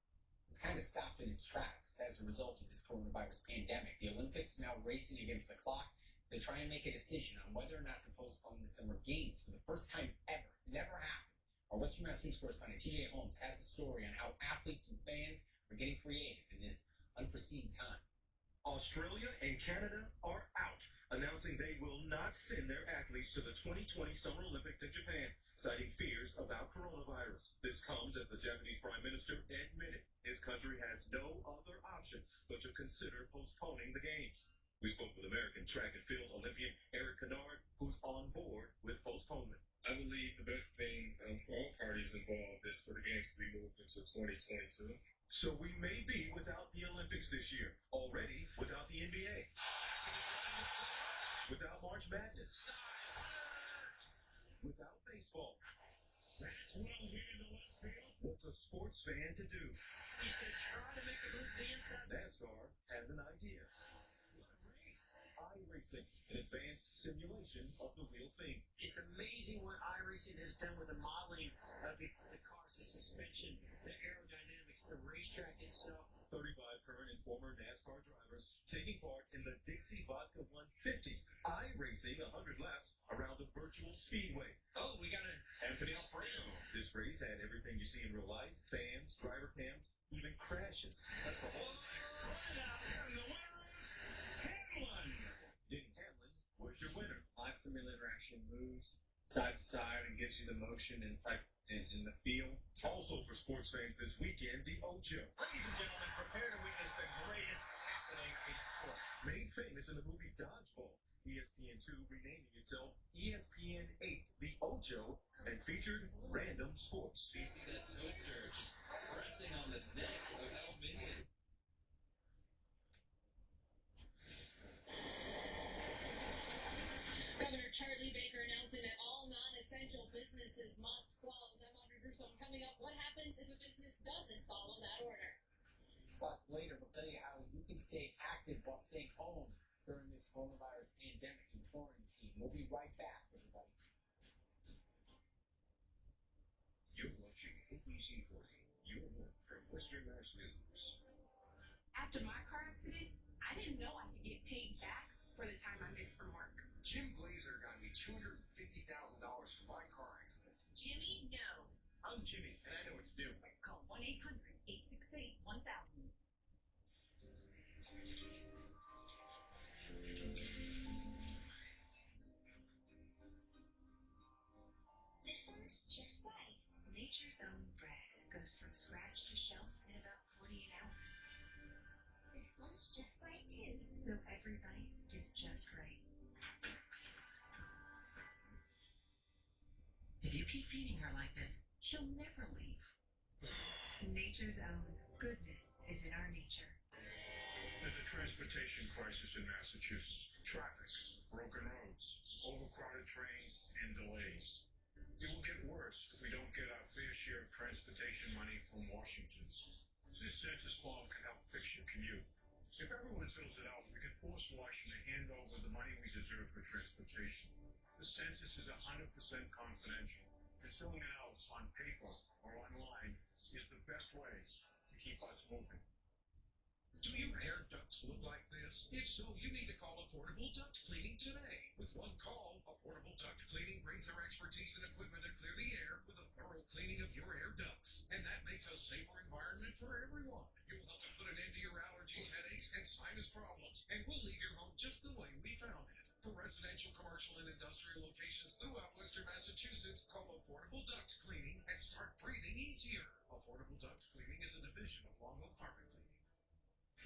It's kind of stopped in its tracks as a result of this coronavirus pandemic. The Olympics now racing against the clock to try and make a decision on whether or not to postpone the summer games for the first time ever. It's never happened. Our Western Mass News correspondent TJ Holmes has a story on how athletes and fans are getting creative in this unforeseen time. Australia and Canada are out, announcing they will not send their athletes to the 2020 Summer Olympics in Japan, citing fears about coronavirus. This comes as the Japanese Prime Minister admitted his country has no other option but to consider postponing the games. We spoke with American track and field Olympian Eric Kennard, who's on board with postponement. I believe the best thing for all parties involved is for the games to be moved into 2022. So we may be without the Olympics this year, already without the NBA, without March Madness, without baseball. That's well hit in the left field. What's a sports fan to do? He's going to try to make the move to the inside. NASCAR has an idea. What a race. iRacing, an advanced simulation of the real thing. It's amazing what iRacing has done with the modeling of the cars, the suspension, the aerodynamics, the racetrack itself. 35 current and former NASCAR drivers taking part in the Dixie Vodka 150, iRacing 100 laps around a virtual speedway. Oh, we got Anthony Alfredo. This race had everything you see in real life, fans, driver cams, even crashes. That's the whole And the winner is Hamlin. Denny Hamlin was your winner. Live simulator actually moves side to side and gives you the motion and type in the feel. Also for sports fans this weekend, the Ocho. Ladies and gentlemen, prepare to witness the greatest happening in sports. Made famous in the movie Dodgeball. ESPN2 renaming itself ESPN8, the Ocho, and featured random sports. You see that toaster just pressing on the neck of El Minion. Governor Charlie Baker announcing that all non-essential businesses must close. I'm Audrey Russo, and coming up, what happens if a business doesn't follow that order? Plus, later, we'll tell you how you can stay active while staying home during this coronavirus pandemic and quarantine. We'll be right back, everybody. ABC40, your home from Western Mass News. After my car accident, I didn't know I could get paid back for the time I missed from work. Jim Glazer got me $250,000 for my car accident. Jimmy knows. I'm Jimmy, and I know what to do. Call 1-800-868-1000. This one's just right. Nature's Own bread goes from scratch to shelf in about 48 hours. This one's just right, too. So every bite is just right. If you keep feeding her like this, she'll never leave. Nature's Own. Goodness is in our nature. There's a transportation crisis in Massachusetts. Traffic, broken roads, overcrowded trains, and delays. It will get worse if we don't get our fair share of transportation money from Washington. This census form can help fix your commute. If everyone fills it out, we can force Washington to hand over the money we deserve for transportation. The census is 100% confidential, and filling it out on paper or online is the best way to keep us moving. Do your hair ducts look like this? If so, you need to call Affordable Duct Cleaning today. With one call, Affordable Duct Cleaning brings their expertise and equipment to clear the air with a thorough cleaning of your hair ducts. And that makes a safer environment for everyone. You'll help to put an end to your allergies, headaches, and sinus problems. And we'll leave your home just the way we found it. For residential, commercial, and industrial locations throughout Western Massachusetts, call Affordable Duct Cleaning and start breathing easier. Affordable Duct Cleaning is a division of Long Hill Carpet Cleaning.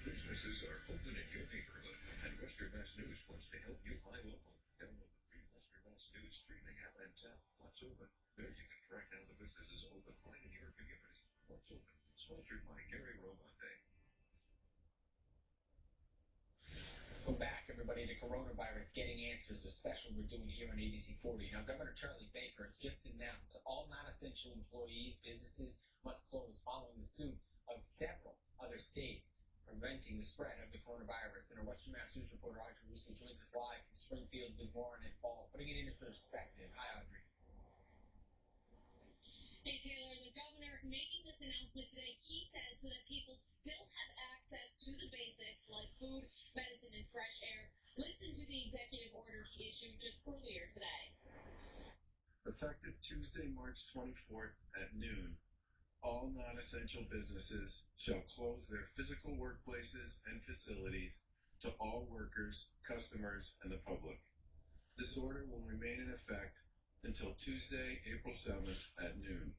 Businesses are open in your neighborhood, and Western Mass News wants to help you buy local. Download the free Western Mass News streaming app and tap What's Open. There you can track down the businesses open right in your community. What's Open, sponsored by Gary Romonte. Welcome back, everybody, to Coronavirus Getting Answers, a special we're doing here on ABC 40. Now, Governor Charlie Baker has just announced all non-essential employees, businesses must close following the suit of several other states preventing the spread of the coronavirus. And our Western Mass News reporter Audrey Russo joins us live from Springfield with more on it all, putting it into perspective. Hi, Audrey. Hey, Taylor, the governor making this announcement today, he says, so that people still have access to the basics like food, medicine, and fresh air. Listen to the executive order he issued just earlier today. Effective Tuesday, March 24th at noon, all non-essential businesses shall close their physical workplaces and facilities to all workers, customers, and the public. This order will remain in effect until Tuesday, April 7th at noon.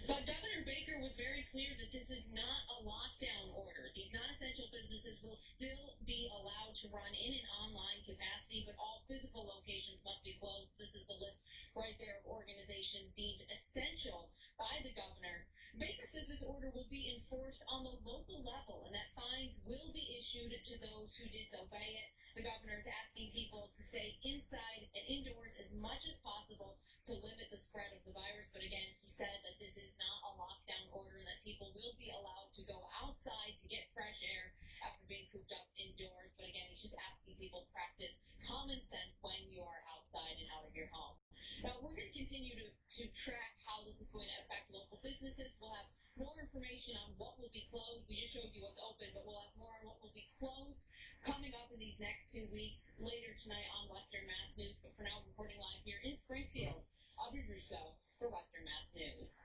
But Governor Baker was very clear that this is not a lockdown order. These non-essential businesses will still be allowed to run in an online capacity, but all physical locations must be closed. This is the list right there of organizations deemed essential by the governor. Baker says this order will be enforced on the local level and that fines will be issued to those who disobey it. The governor is asking people to stay inside and indoors as much as possible to limit the spread of the virus. But again, he said that this is not a lockdown order and that people will be allowed to go outside to get fresh air after being cooped up indoors. But again, he's just asking people to practice common sense when you are outside and out of your home. Now, we're going to continue to track how this is going to affect local businesses. We'll have more information on what will be closed. We just showed you what's open, but we'll have more on what will be closed coming up in these next 2 weeks later tonight on Western Mass News. But for now, reporting live here in Springfield, Audrey Russo for Western Mass News.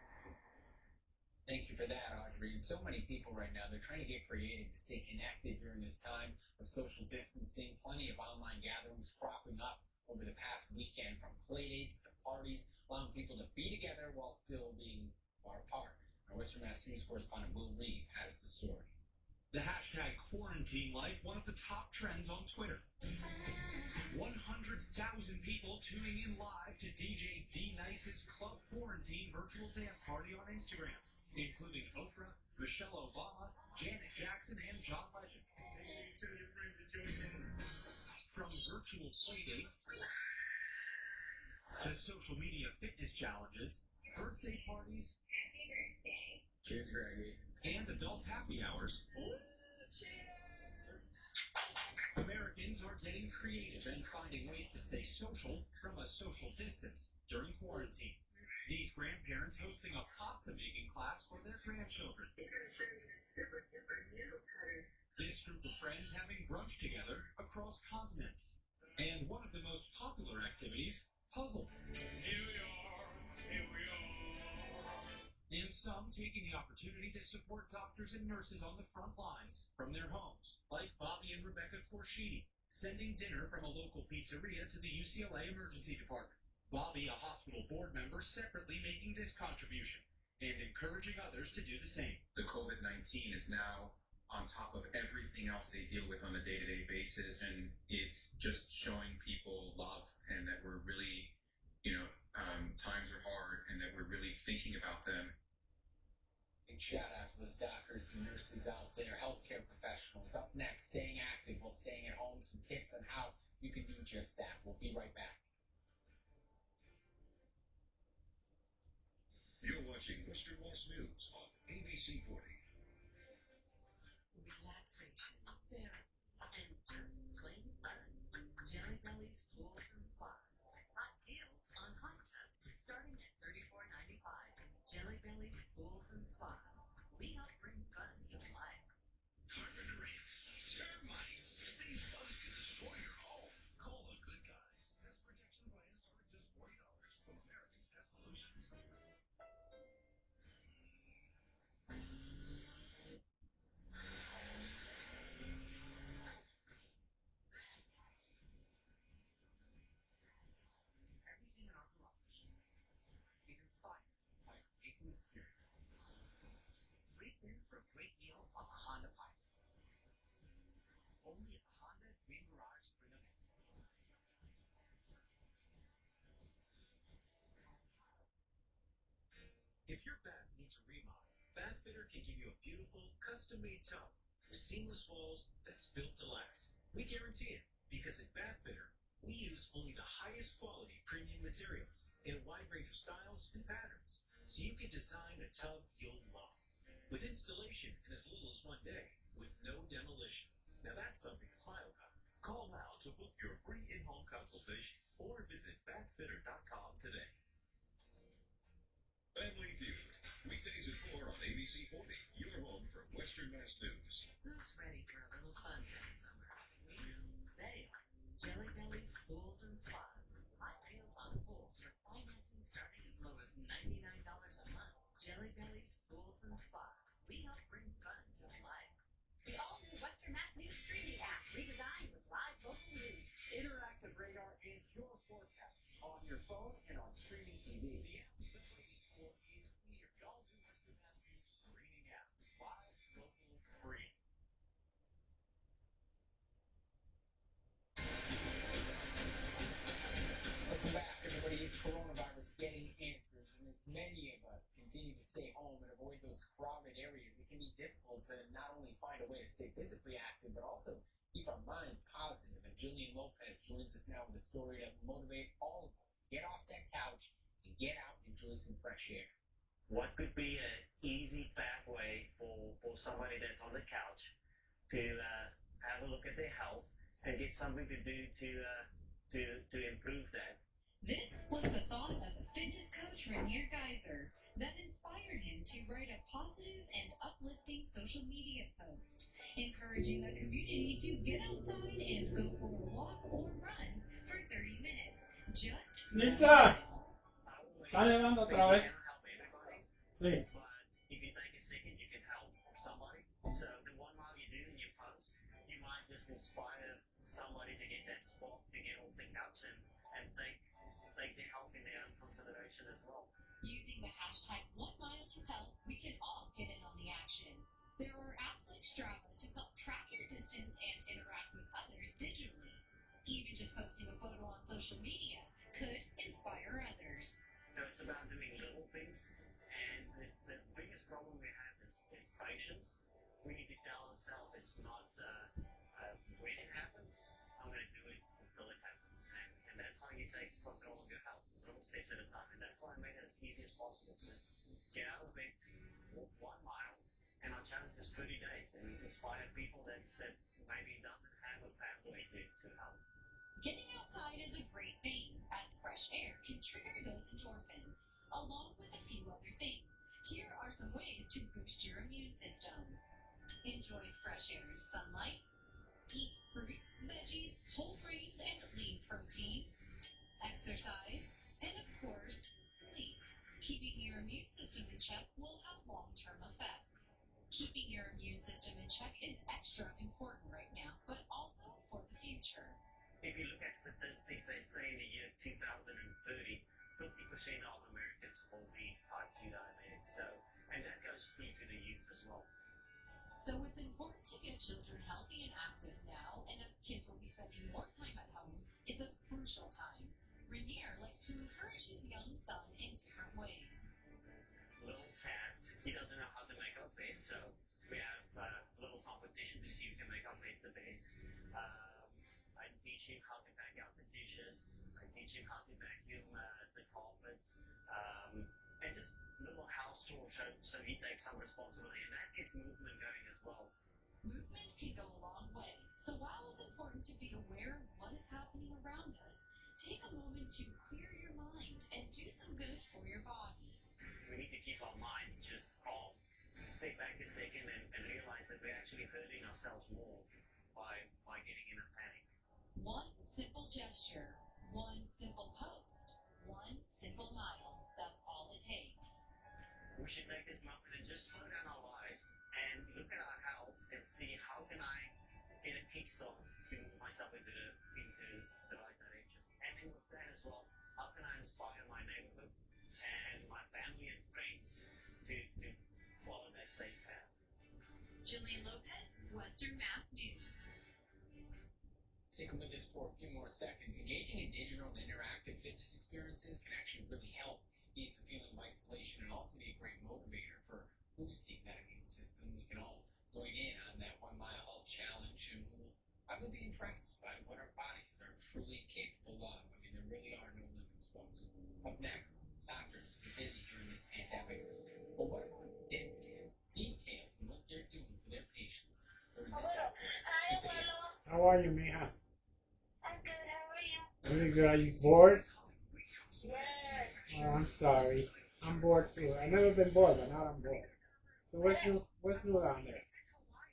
Thank you for that, Audrey. And so many people right now, they're trying to get creative to stay connected during this time of social distancing. Plenty of online gatherings cropping up over the past weekend, from play dates to parties, allowing people to be together while still being far apart. Our Western Mass News correspondent Will Reed has the story. The hashtag quarantine life, one of the top trends on Twitter. 100,000 people tuning in live to DJ D-Nice's Club Quarantine virtual dance party on Instagram, including Oprah, Michelle Obama, Janet Jackson, and John Legend. Make sure you tell your friends to join in. From virtual playdates to social media fitness challenges, birthday parties, Happy birthday. Cheers, Greggy. and adult happy hours. Cheers. Americans are getting creative and finding ways to stay social from a social distance during quarantine. Dee's grandparents hosting a pasta making class for their grandchildren. He's going to show you this super duper noodle cutter. This group of friends having brunch together across continents. And one of the most popular activities, puzzles. Here we are. And some taking the opportunity to support doctors and nurses on the front lines from their homes, like Bobby and Rebecca Corshidi, sending dinner from a local pizzeria to the UCLA Emergency Department. Bobby, a hospital board member, separately making this contribution and encouraging others to do the same. The COVID-19 is now on top of everything else they deal with on a day-to-day basis, and it's just showing people love and that we're really, times are hard and that we're really thinking about them. Big shout out to those doctors and nurses out there, healthcare professionals. Up next, staying active while staying at home, some tips on how you can do just that. We'll be right back. You're watching Western Mass News on ABC 40. Relaxation, therapy, and just plain fun. Jelly Belly's Pools and Spas. Hot deals on hot tubs starting at $34.95. Jelly Belly's Pools and Spas. We help bring fun to life. Carpenter ants, termites. These bugs can destroy your home. Call the good guys. Pest protection plans start at just $40 from American Pest Solutions. Everything in our garage is inspired by our racing spirit. Race in for a great deal on the Honda Pilot. Only at the Honda Dream Garage Spring Event. If your bath needs a remodel, Bathfitter can give you a beautiful, custom-made tub with seamless walls that's built to last. We guarantee it, because at Bathfitter, we use only the highest quality premium materials in a wide range of styles and patterns, so you can design a tub you'll love. With installation in as little as 1 day, with no demolition. Now that's something to smile about. Call now to book your free in-home consultation or visit bathfitter.com today. Family Feud. Weekdays at 4 on ABC 40. Your home for Western Mass News. Who's ready for a little fun this summer? We know they are. Jelly Belly's Pools and Spas. Hot deals on pools for financing starting as low as $99 a month. Jelly Belly's Pools and Spas. We help bring fun to life. The all-new Western Mass News streaming app, redesigned with live local news. Interactive radar and your forecast on your phone and on streaming TV. The app you've been waiting for is here. The all-new Western Mass News streaming app. Live, local, free. Welcome back, everybody. It's coronavirus getting answers, and as many of us continue to stay home and avoid those crowded areas, it can be difficult to not only find a way to stay physically active, but also keep our minds positive. And Jillian Lopez joins us now with a story that will motivate all of us to get off that couch and get out and enjoy some fresh air. What could be an easy pathway for somebody that's on the couch to have a look at their health and get something to do to improve that? This was the thought of fitness coach Rainier Geyser that inspired him to write a positive and uplifting social media post, encouraging the community to get outside and go for a walk or run for 30 minutes. Just Nilsia, ¿está llamando otra vez? Sí. But if you take a second, you can help somebody. So the 1 mile you do in your post, you might just inspire somebody to get that spot, to get off the couch and take their health in their own consideration as well. Using the hashtag 1MileToHealth, we can all get in on the action. There are apps like Strava to help track your distance and interact with others digitally. Even just posting a photo on social media could inspire others. So it's about doing little things, and the biggest problem we have is patience. We need to tell ourselves it's not when it happens, I'm going to do it until it happens. And that's how you take control of your health, little steps at a time. And that's why I made it as easy as possible. Just get out of bed, walk 1 mile, and our challenge is 30 days and inspire people that maybe doesn't have a pathway to health. Getting outside is a great thing, as fresh air can trigger those endorphins, along with a few other things. Here are some ways to boost your immune system. Enjoy fresh air and sunlight. Eat fruits, veggies, whole grains, and lean proteins. Exercise. And of course, sleep. Keeping your immune system in check will have long-term effects. Keeping your immune system in check is extra important right now, but also for the future. If you look at statistics, they say in the year 2030, 50% of Americans will be type 2 diabetic. And that goes through to the youth as well. So it's important to get children healthy and active now, and as kids will be spending more time at home, it's a crucial time. Rainier likes to encourage his young son in different ways. Little tasks. He doesn't know how to make our bed, so we have a little competition to see who can make our bed the best. I teach him how to pack out the dishes. I teach him how to vacuum the carpets. And just little house chores, so he takes some responsibility, and that gets movement going as well. Movement can go a long way, so while it's important to be aware of what is happening around us, take a moment to clear your mind and do some good for your body. We need to keep our minds just calm, step back a second and realize that we're actually hurting ourselves more by getting in a panic. One simple gesture, one simple post, one simple mile. That's all it takes. We should take this moment and just slow down our lives and look at our health and see how can I get a kickstart to move myself into the right direction. And then with that as well, how can I inspire my neighborhood and my family and friends to follow that safe path? Jillian Lopez, Western Mass News. Sticking with us for a few more seconds, engaging in digital and interactive fitness experiences can actually really help ease the feeling of isolation and also be a great motivator for boosting that immune system. We can all join in on that 1 mile health challenge, and we'll probably be impressed by what our bodies are truly capable of. I mean, there really are no limits, folks. Up next, doctors are busy during this pandemic, but what about dentists? Details on what they're doing for their patients during this outbreak. Hi, abuelo. How are you, mija? I'm good. How are you? Really good. Are you bored? Yes. Oh, I'm sorry. I'm bored too. I've never been bored, but now I'm bored. So what's new? What's new down there? Not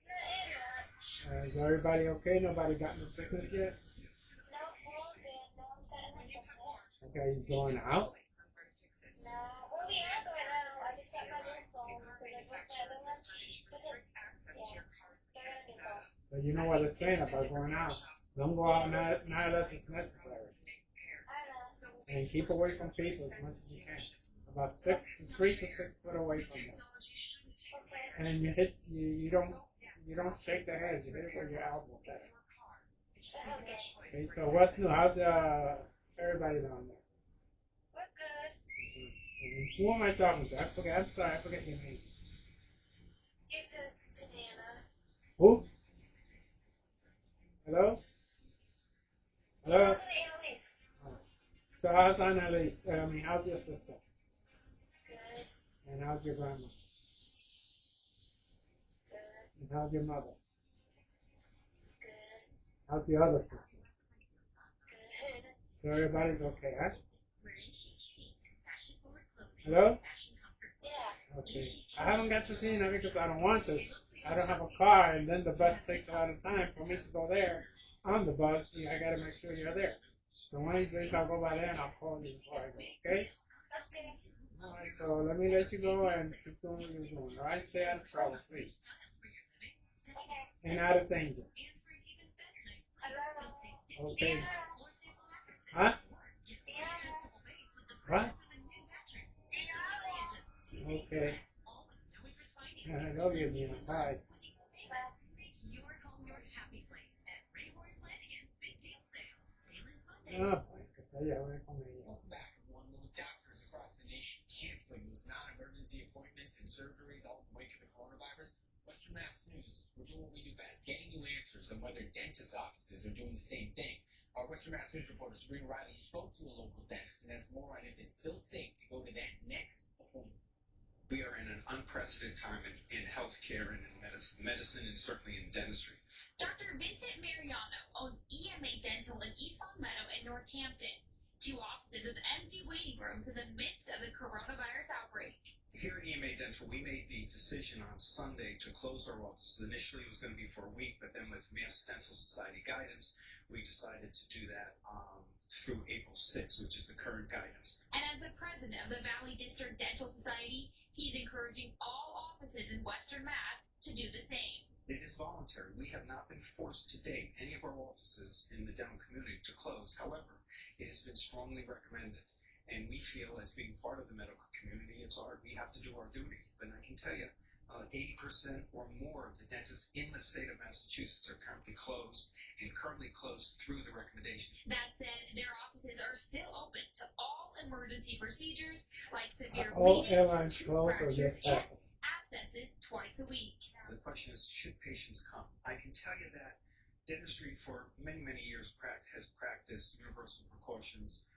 much. Is everybody okay? Nobody got no sickness yet? No, we're all good. No one's got any sickness. Okay, he's going out? No. Well, we are going out. I just got my new phone because I broke my other one. But then, yeah. So I got a new phone. But you know what they're saying about going out. Don't go out not unless it's necessary. I know. And keep away from people as much as you can. About 3 to 6 foot away from them. Okay. And you don't shake their heads. You hit it with your elbow. Better. Okay. Okay. So what's new? How's everybody down there? We're good. Who am I talking to? I'm sorry. I forget your name. It's a Nana. Who? Hello? You're Hello? talking to Annalise. Oh. So how's Annalise? How's your sister? Good. And how's your grandma? Good. And how's your mother? Good. How's the other sister? Good. So everybody's okay, huh? Wearing chic, fashion-forward clothing, Hello? Yeah. Okay. I haven't got to see you because I don't want to. I don't have a car, and then the bus takes a lot of time for me to go there. On the bus, I got to make sure you're there. So one of these days I'll go by there and I'll call you before I go, okay? Okay. All right, so let me let you go and keep doing what you're doing, all right? Stay out of trouble, please. Okay. And out of danger. Hello. Okay. Yeah. Huh? Yeah. What? Yeah. Okay. I love you, Nina. Bye. Ah, pues allá voy con ella. Welcome back, everyone. Well, with doctors across the nation canceling those non-emergency appointments and surgeries all in the wake of the coronavirus, Western Mass News, we're doing what we do best, getting you answers on whether dentist offices are doing the same thing. Our Western Mass News reporter, Sabrina Riley, spoke to a local dentist and has more on if it's still safe to go to that next appointment. We are in an unprecedented time in healthcare and in medicine and certainly in dentistry. Dr. Vincent Mariano owns EMA Dental in East Longmeadow and Northampton. 2 offices with empty waiting rooms. rooms in the midst of the coronavirus outbreak. Here at EMA Dental, we made the decision on Sunday to close our offices. Initially, it was going to be for a week, but then with Mass Dental Society guidance, we decided to do that through April 6th, which is the current guidance. And as the president of the Valley District Dental Society, he's encouraging all offices in Western Mass to do the same. It is voluntary. We have not been forced to date any of our offices in the dental community to close. However, it has been strongly recommended. And we feel, as being part of the medical community, we have to do our duty. But I can tell you, 80% or more of the dentists in the state of Massachusetts are currently closed and currently closed through the recommendation. That said, their offices are still open to all emergency procedures like severe All bleeding, airlines close or fractures, just and half? abscesses twice a week. The question is, should patients come? I can tell you that dentistry for many, many years has practiced universal precautions.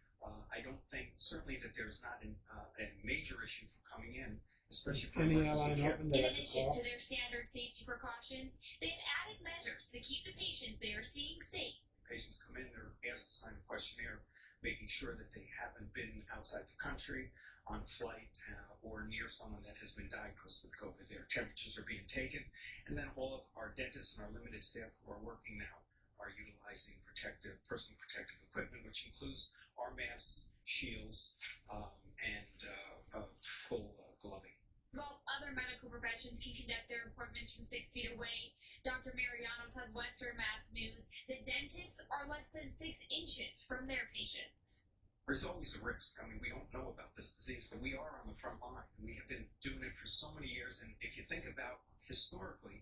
I don't think, certainly, that there's not a major issue for coming in, especially for Any emergency airline care. open In that I can addition call? to their standard safety precautions, they have added measures to keep the patients they are seeing safe. Patients come in, they're asked to sign a questionnaire, making sure that they haven't been outside the country on a flight or near someone that has been diagnosed with COVID. Their temperatures are being taken, and then all of our dentists and our limited staff who are working now are utilizing personal protective equipment, which includes our masks, shields, and full gloving. While other medical professions can conduct their appointments from 6 feet away, Dr. Mariano tells Western Mass News that dentists are less than 6 inches from their patients. There's always a risk. I mean, we don't know about this disease, but we are on the front line. We have been doing it for so many years, and if you think about historically,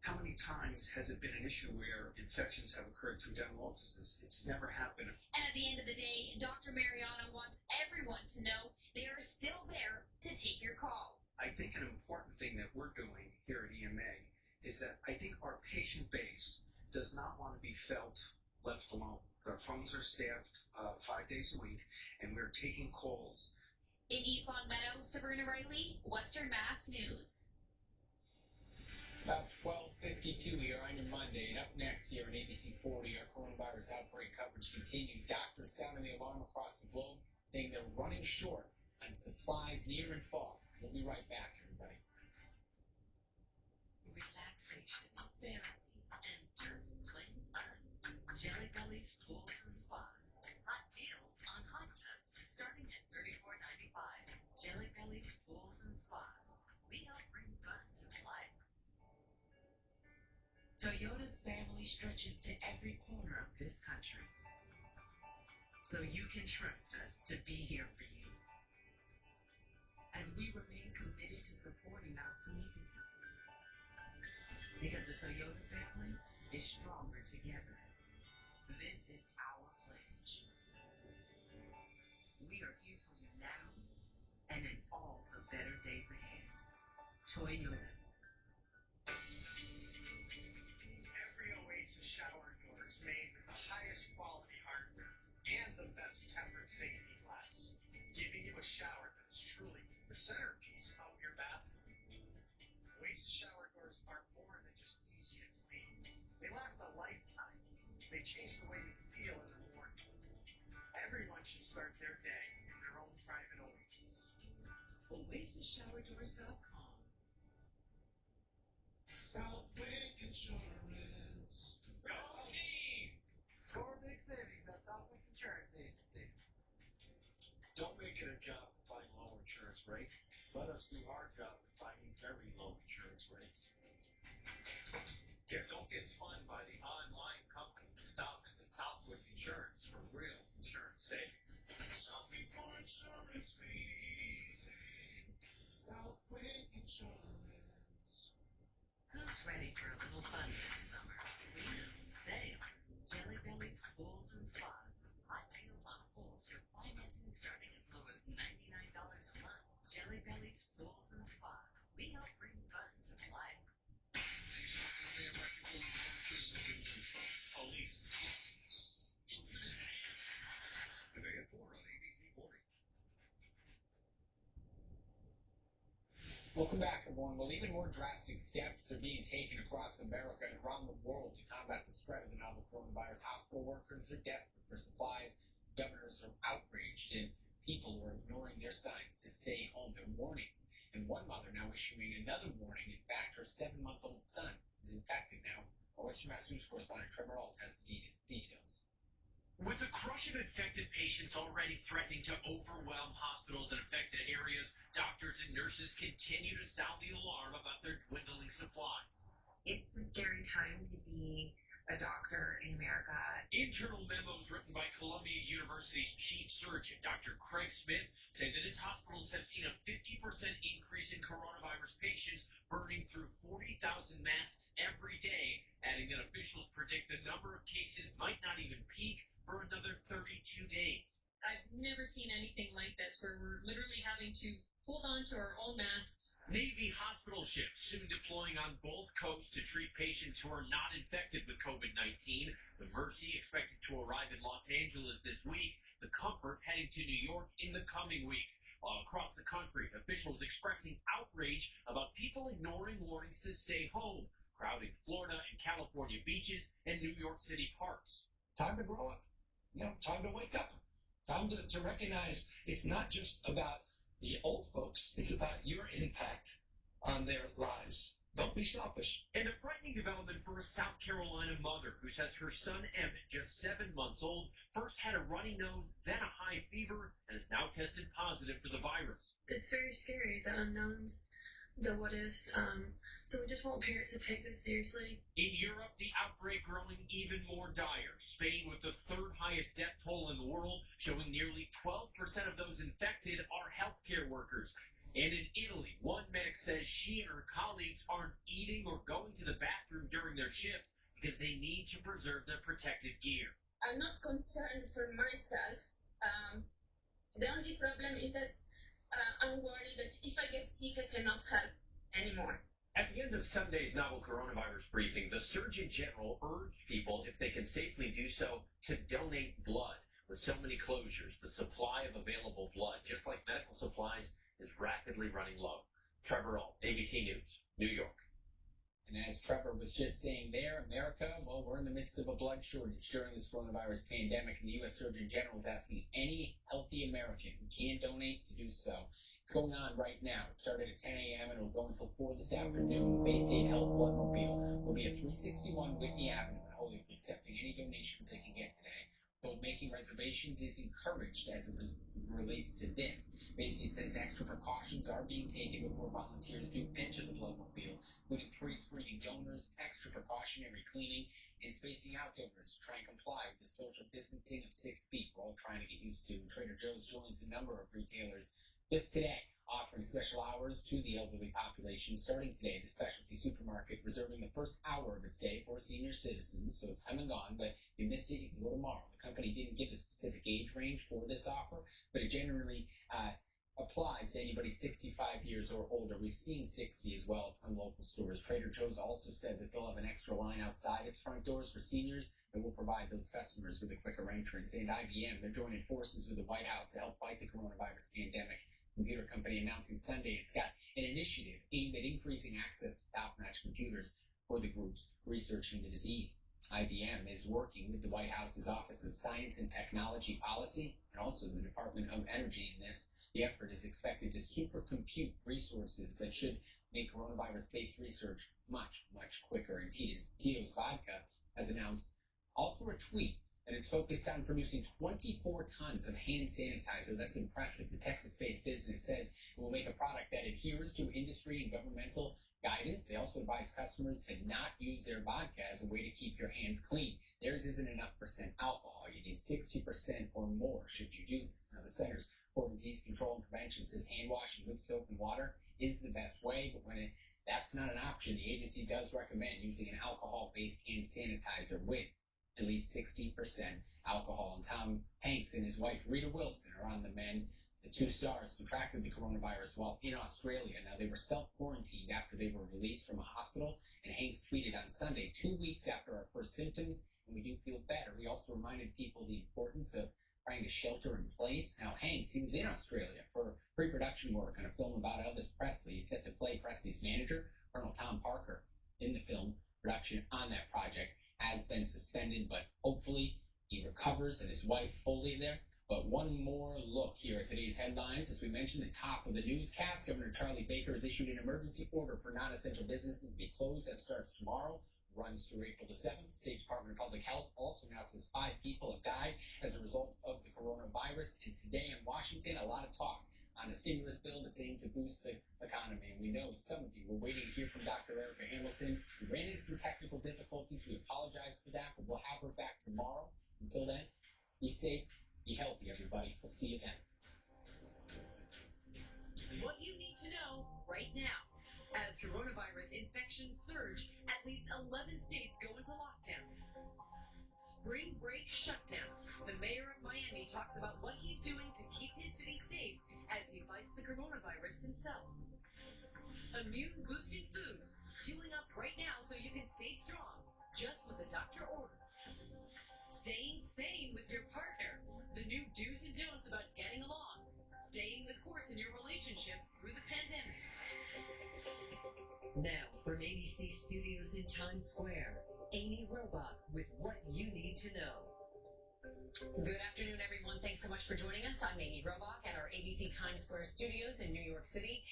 how many times has it been an issue where infections have occurred through dental offices? It's never happened. And at the end of the day, Dr. Mariano wants everyone to know they are still there to take your call. I think an important thing that we're doing here at EMA is that I think our patient base does not want to be left alone. Our phones are staffed 5 days a week, and we're taking calls. In East Long Meadow, Sabrina Riley, Western Mass News. About 12:52 here on your Monday, and up next here on ABC 40, our coronavirus outbreak coverage continues. Doctors sounding the alarm across the globe, saying they're running short on supplies near and far. We'll be right back, everybody. Relaxation, therapy, and just plain fun. Jelly Belly's Pools and Spas. Hot deals on hot tubs starting at $34.95. Jelly Belly's Pools and Spas. We help bring fun to life. Toyota's family stretches to every corner of this country, so you can trust us to be here for you as we remain committed to supporting our community, because the Toyota family is stronger together. This is our pledge. We are here for you now and in all the better days ahead. Toyota. Every Oasis shower door is made with the highest quality hardware and the best tempered safety glass, giving you a shower that is truly the centerpiece of your bathroom. Oasis shower doors are more than just easy to clean. They last a lifetime. They change the way you feel in the morning. Everyone should start their day in their own private oasis. OasisShowerDoors.com. Southwick Insurance. Go team! Score big savings at Southwick Insurance Agency. Don't make it a job of finding low insurance rates. Let us do our job of finding very low insurance rates. Don't get spun by the online company. Stop at the Southwick Insurance for real insurance savings. Shopping for insurance made easy. Southwick Insurance. Who's ready for a little fun this summer? We know they are. Jelly Belly's Pools and Spas. Hot deals on pools with financing starting as low as $99 a month. Jelly Belly's Pools and Spas. We help bring fun to life. Police. Today at 4 on ABC 40. Welcome back, everyone. Well, even more drastic steps are being taken across America and around the world to combat the spread of the novel coronavirus. Hospital workers are desperate for supplies. Governors are outraged. And people who are ignoring their signs to stay home, their warnings. And one mother now issuing another warning. In fact, her 7-month-old son is infected now. Our Western Mass News correspondent Trevor Alt has the details. With a crush of infected patients already threatening to overwhelm hospitals in affected areas, doctors and nurses continue to sound the alarm about their dwindling supplies. It's a scary time to be a doctor in America. Internal memos written by Columbia University's chief surgeon, Dr. Craig Smith, say that his hospitals have seen a 50% increase in coronavirus patients, burning through 40,000 masks every day, adding that officials predict the number of cases might not even peak for another 32 days. I've never seen anything like this, where we're literally having to hold on to our own masks. Navy hospital ships soon deploying on both coasts to treat patients who are not infected with COVID-19. The Mercy expected to arrive in Los Angeles this week. The Comfort heading to New York in the coming weeks. While across the country, officials expressing outrage about people ignoring warnings to stay home, crowding Florida and California beaches and New York City parks. Time to grow up. Time to wake up. Time to recognize it's not just about the old folks. It's about your impact on their lives. Don't be selfish. And a frightening development for a South Carolina mother who says her son Emmett, just 7 months old, first had a runny nose, then a high fever, and is now tested positive for the virus. It's very scary, the unknowns, the what ifs. So we just want parents to take this seriously. In Europe, the outbreak growing even more dire. Spain with the 3rd highest death toll in the world, showing nearly 12% of those infected are healthcare workers. And in Italy, one medic says she and her colleagues aren't eating or going to the bathroom during their shift because they need to preserve their protective gear. I'm not concerned for myself. The only problem is that I'm worried that if I get sick, I cannot help anymore. At the end of Sunday's novel coronavirus briefing, the Surgeon General urged people, if they can safely do so, to donate blood. With so many closures, the supply of available blood, just like medical supplies, is rapidly running low. Trevor Alt, ABC News, New York. And as Trevor was just saying there, America, well, we're in the midst of a blood shortage during this coronavirus pandemic, and the U.S. Surgeon General is asking any healthy American who can donate to do so. It's going on right now. It started at 10 a.m. and it will go until 4 this afternoon. The Bay State Health Bloodmobile will be at 361 Whitney Avenue in Holyoke, accepting any donations they can get today. Though making reservations is encouraged as it relates to this. Bay State says extra precautions are being taken before volunteers do enter the Bloodmobile, including pre-screening donors, extra precautionary cleaning, and spacing out donors to try and comply with the social distancing of 6 feet we're all trying to get used to. And Trader Joe's joins a number of retailers just today, offering special hours to the elderly population. Starting today, the specialty supermarket reserving the first hour of its day for senior citizens, so it's come and gone, but if you missed it, you can go tomorrow. The company didn't give a specific age range for this offer, but it generally applies to anybody 65 years or older. We've seen 60 as well at some local stores. Trader Joe's also said that they'll have an extra line outside its front doors for seniors that will provide those customers with a quicker entrance. And IBM, they're joining forces with the White House to help fight the coronavirus pandemic. Computer company announcing Sunday it's got an initiative aimed at increasing access to top-notch computers for the groups researching the disease. IBM is working with the White House's Office of Science and Technology Policy and also the Department of Energy in this. The effort is expected to supercompute resources that should make coronavirus-based research much, much quicker. And Tito's Vodka has announced, all through a tweet, that it's focused on producing 24 tons of hand sanitizer. That's impressive. The Texas-based business says it will make a product that adheres to industry and governmental guidance. They also advise customers to not use their vodka as a way to keep your hands clean. Theirs isn't enough percent alcohol. You need 60% or more should you do this. Now, the Centers for Disease Control and Prevention says hand washing with soap and water is the best way, but when that's not an option, the agency does recommend using an alcohol-based hand sanitizer with at least 60% alcohol. And Tom Hanks and his wife, Rita Wilson, are on the mend. The two stars contracted the coronavirus while in Australia. Now, they were self-quarantined after they were released from a hospital, and Hanks tweeted on Sunday, 2 weeks after our first symptoms, and we do feel better. He also reminded people the importance of trying to shelter in place. Now, Hanks, he was in Australia for pre-production work on a film about Elvis Presley. He's set to play Presley's manager, Colonel Tom Parker, in the film. Production on that project has been suspended, but hopefully he recovers and his wife fully there. But one more look here at today's headlines. As we mentioned, the top of the newscast, Governor Charlie Baker has issued an emergency order for non-essential businesses to be closed. That starts tomorrow, runs through April the 7th. The State Department of Public Health also now says 5 people have died as a result of the coronavirus. And today in Washington, a lot of talk on a stimulus bill that's aimed to boost the economy. And we know some of you were waiting to hear from Dr. Erica Hamilton. We ran into some technical difficulties. We apologize for that, but we'll have her back tomorrow. Until then, be safe, be healthy, everybody. We'll see you then. What you need to know right now. As coronavirus infections surge, at least 11 states go into lockdown. Spring break shutdown. The mayor of Miami talks about what he's doing to keep his city safe as he fights the coronavirus himself. Immune-boosting foods, fueling up right now so you can stay strong, just what the doctor ordered. Staying sane with your partner. The new do's and don'ts about getting along. Staying the course in your relationship through the pandemic. Now, from ABC Studios in Times Square, Amy Robach with what you need to know. Good afternoon, everyone. Thanks so much for joining us. I'm Amy Robach at our ABC Times Square studios in New York City.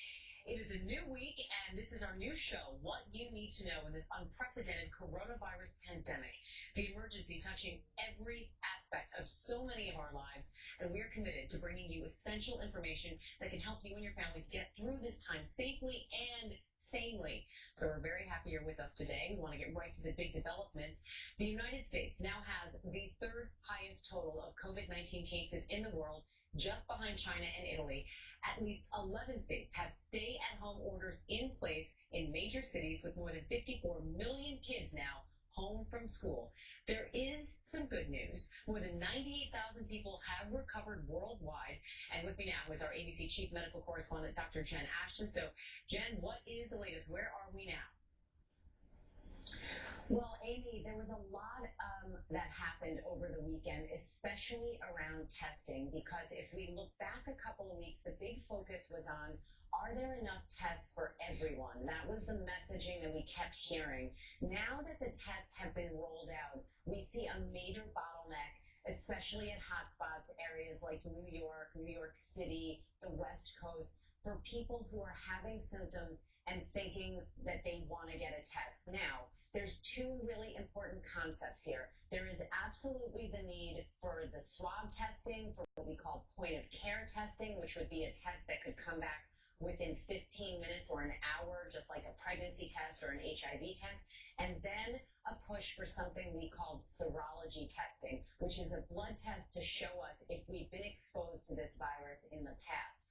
It is a new week, and this is our new show, What You Need to Know in this unprecedented coronavirus pandemic, the emergency touching every aspect of so many of our lives, and we're committed to bringing you essential information that can help you and your families get through this time safely and sanely. So we're very happy you're with us today. We want to get right to the big developments. The United States now has the third highest total of COVID-19 cases in the world, just behind China and Italy. At least 11 states have stay-at-home orders in place in major cities with more than 54 million kids now home from school. There is some good news. More than 98,000 people have recovered worldwide. And with me now is our ABC Chief Medical Correspondent, Dr. Jen Ashton. So, Jen, what is the latest? Where are we now? Well, Amy, there was a lot that happened over the weekend, especially around testing, because if we look back a couple of weeks, the big focus was on, are there enough tests for everyone? That was the messaging that we kept hearing. Now that the tests have been rolled out, we see a major bottleneck, especially at hotspots, areas like New York City, the West Coast, for people who are having symptoms and thinking that they want to get a test. Now, there's two really important concepts here. There is absolutely the need for the swab testing, for what we call point of care testing, which would be a test that could come back within 15 minutes or an hour, just like a pregnancy test or an HIV test. And then a push for something we call serology testing, which is a blood test to show us if we've been exposed to this virus in the past.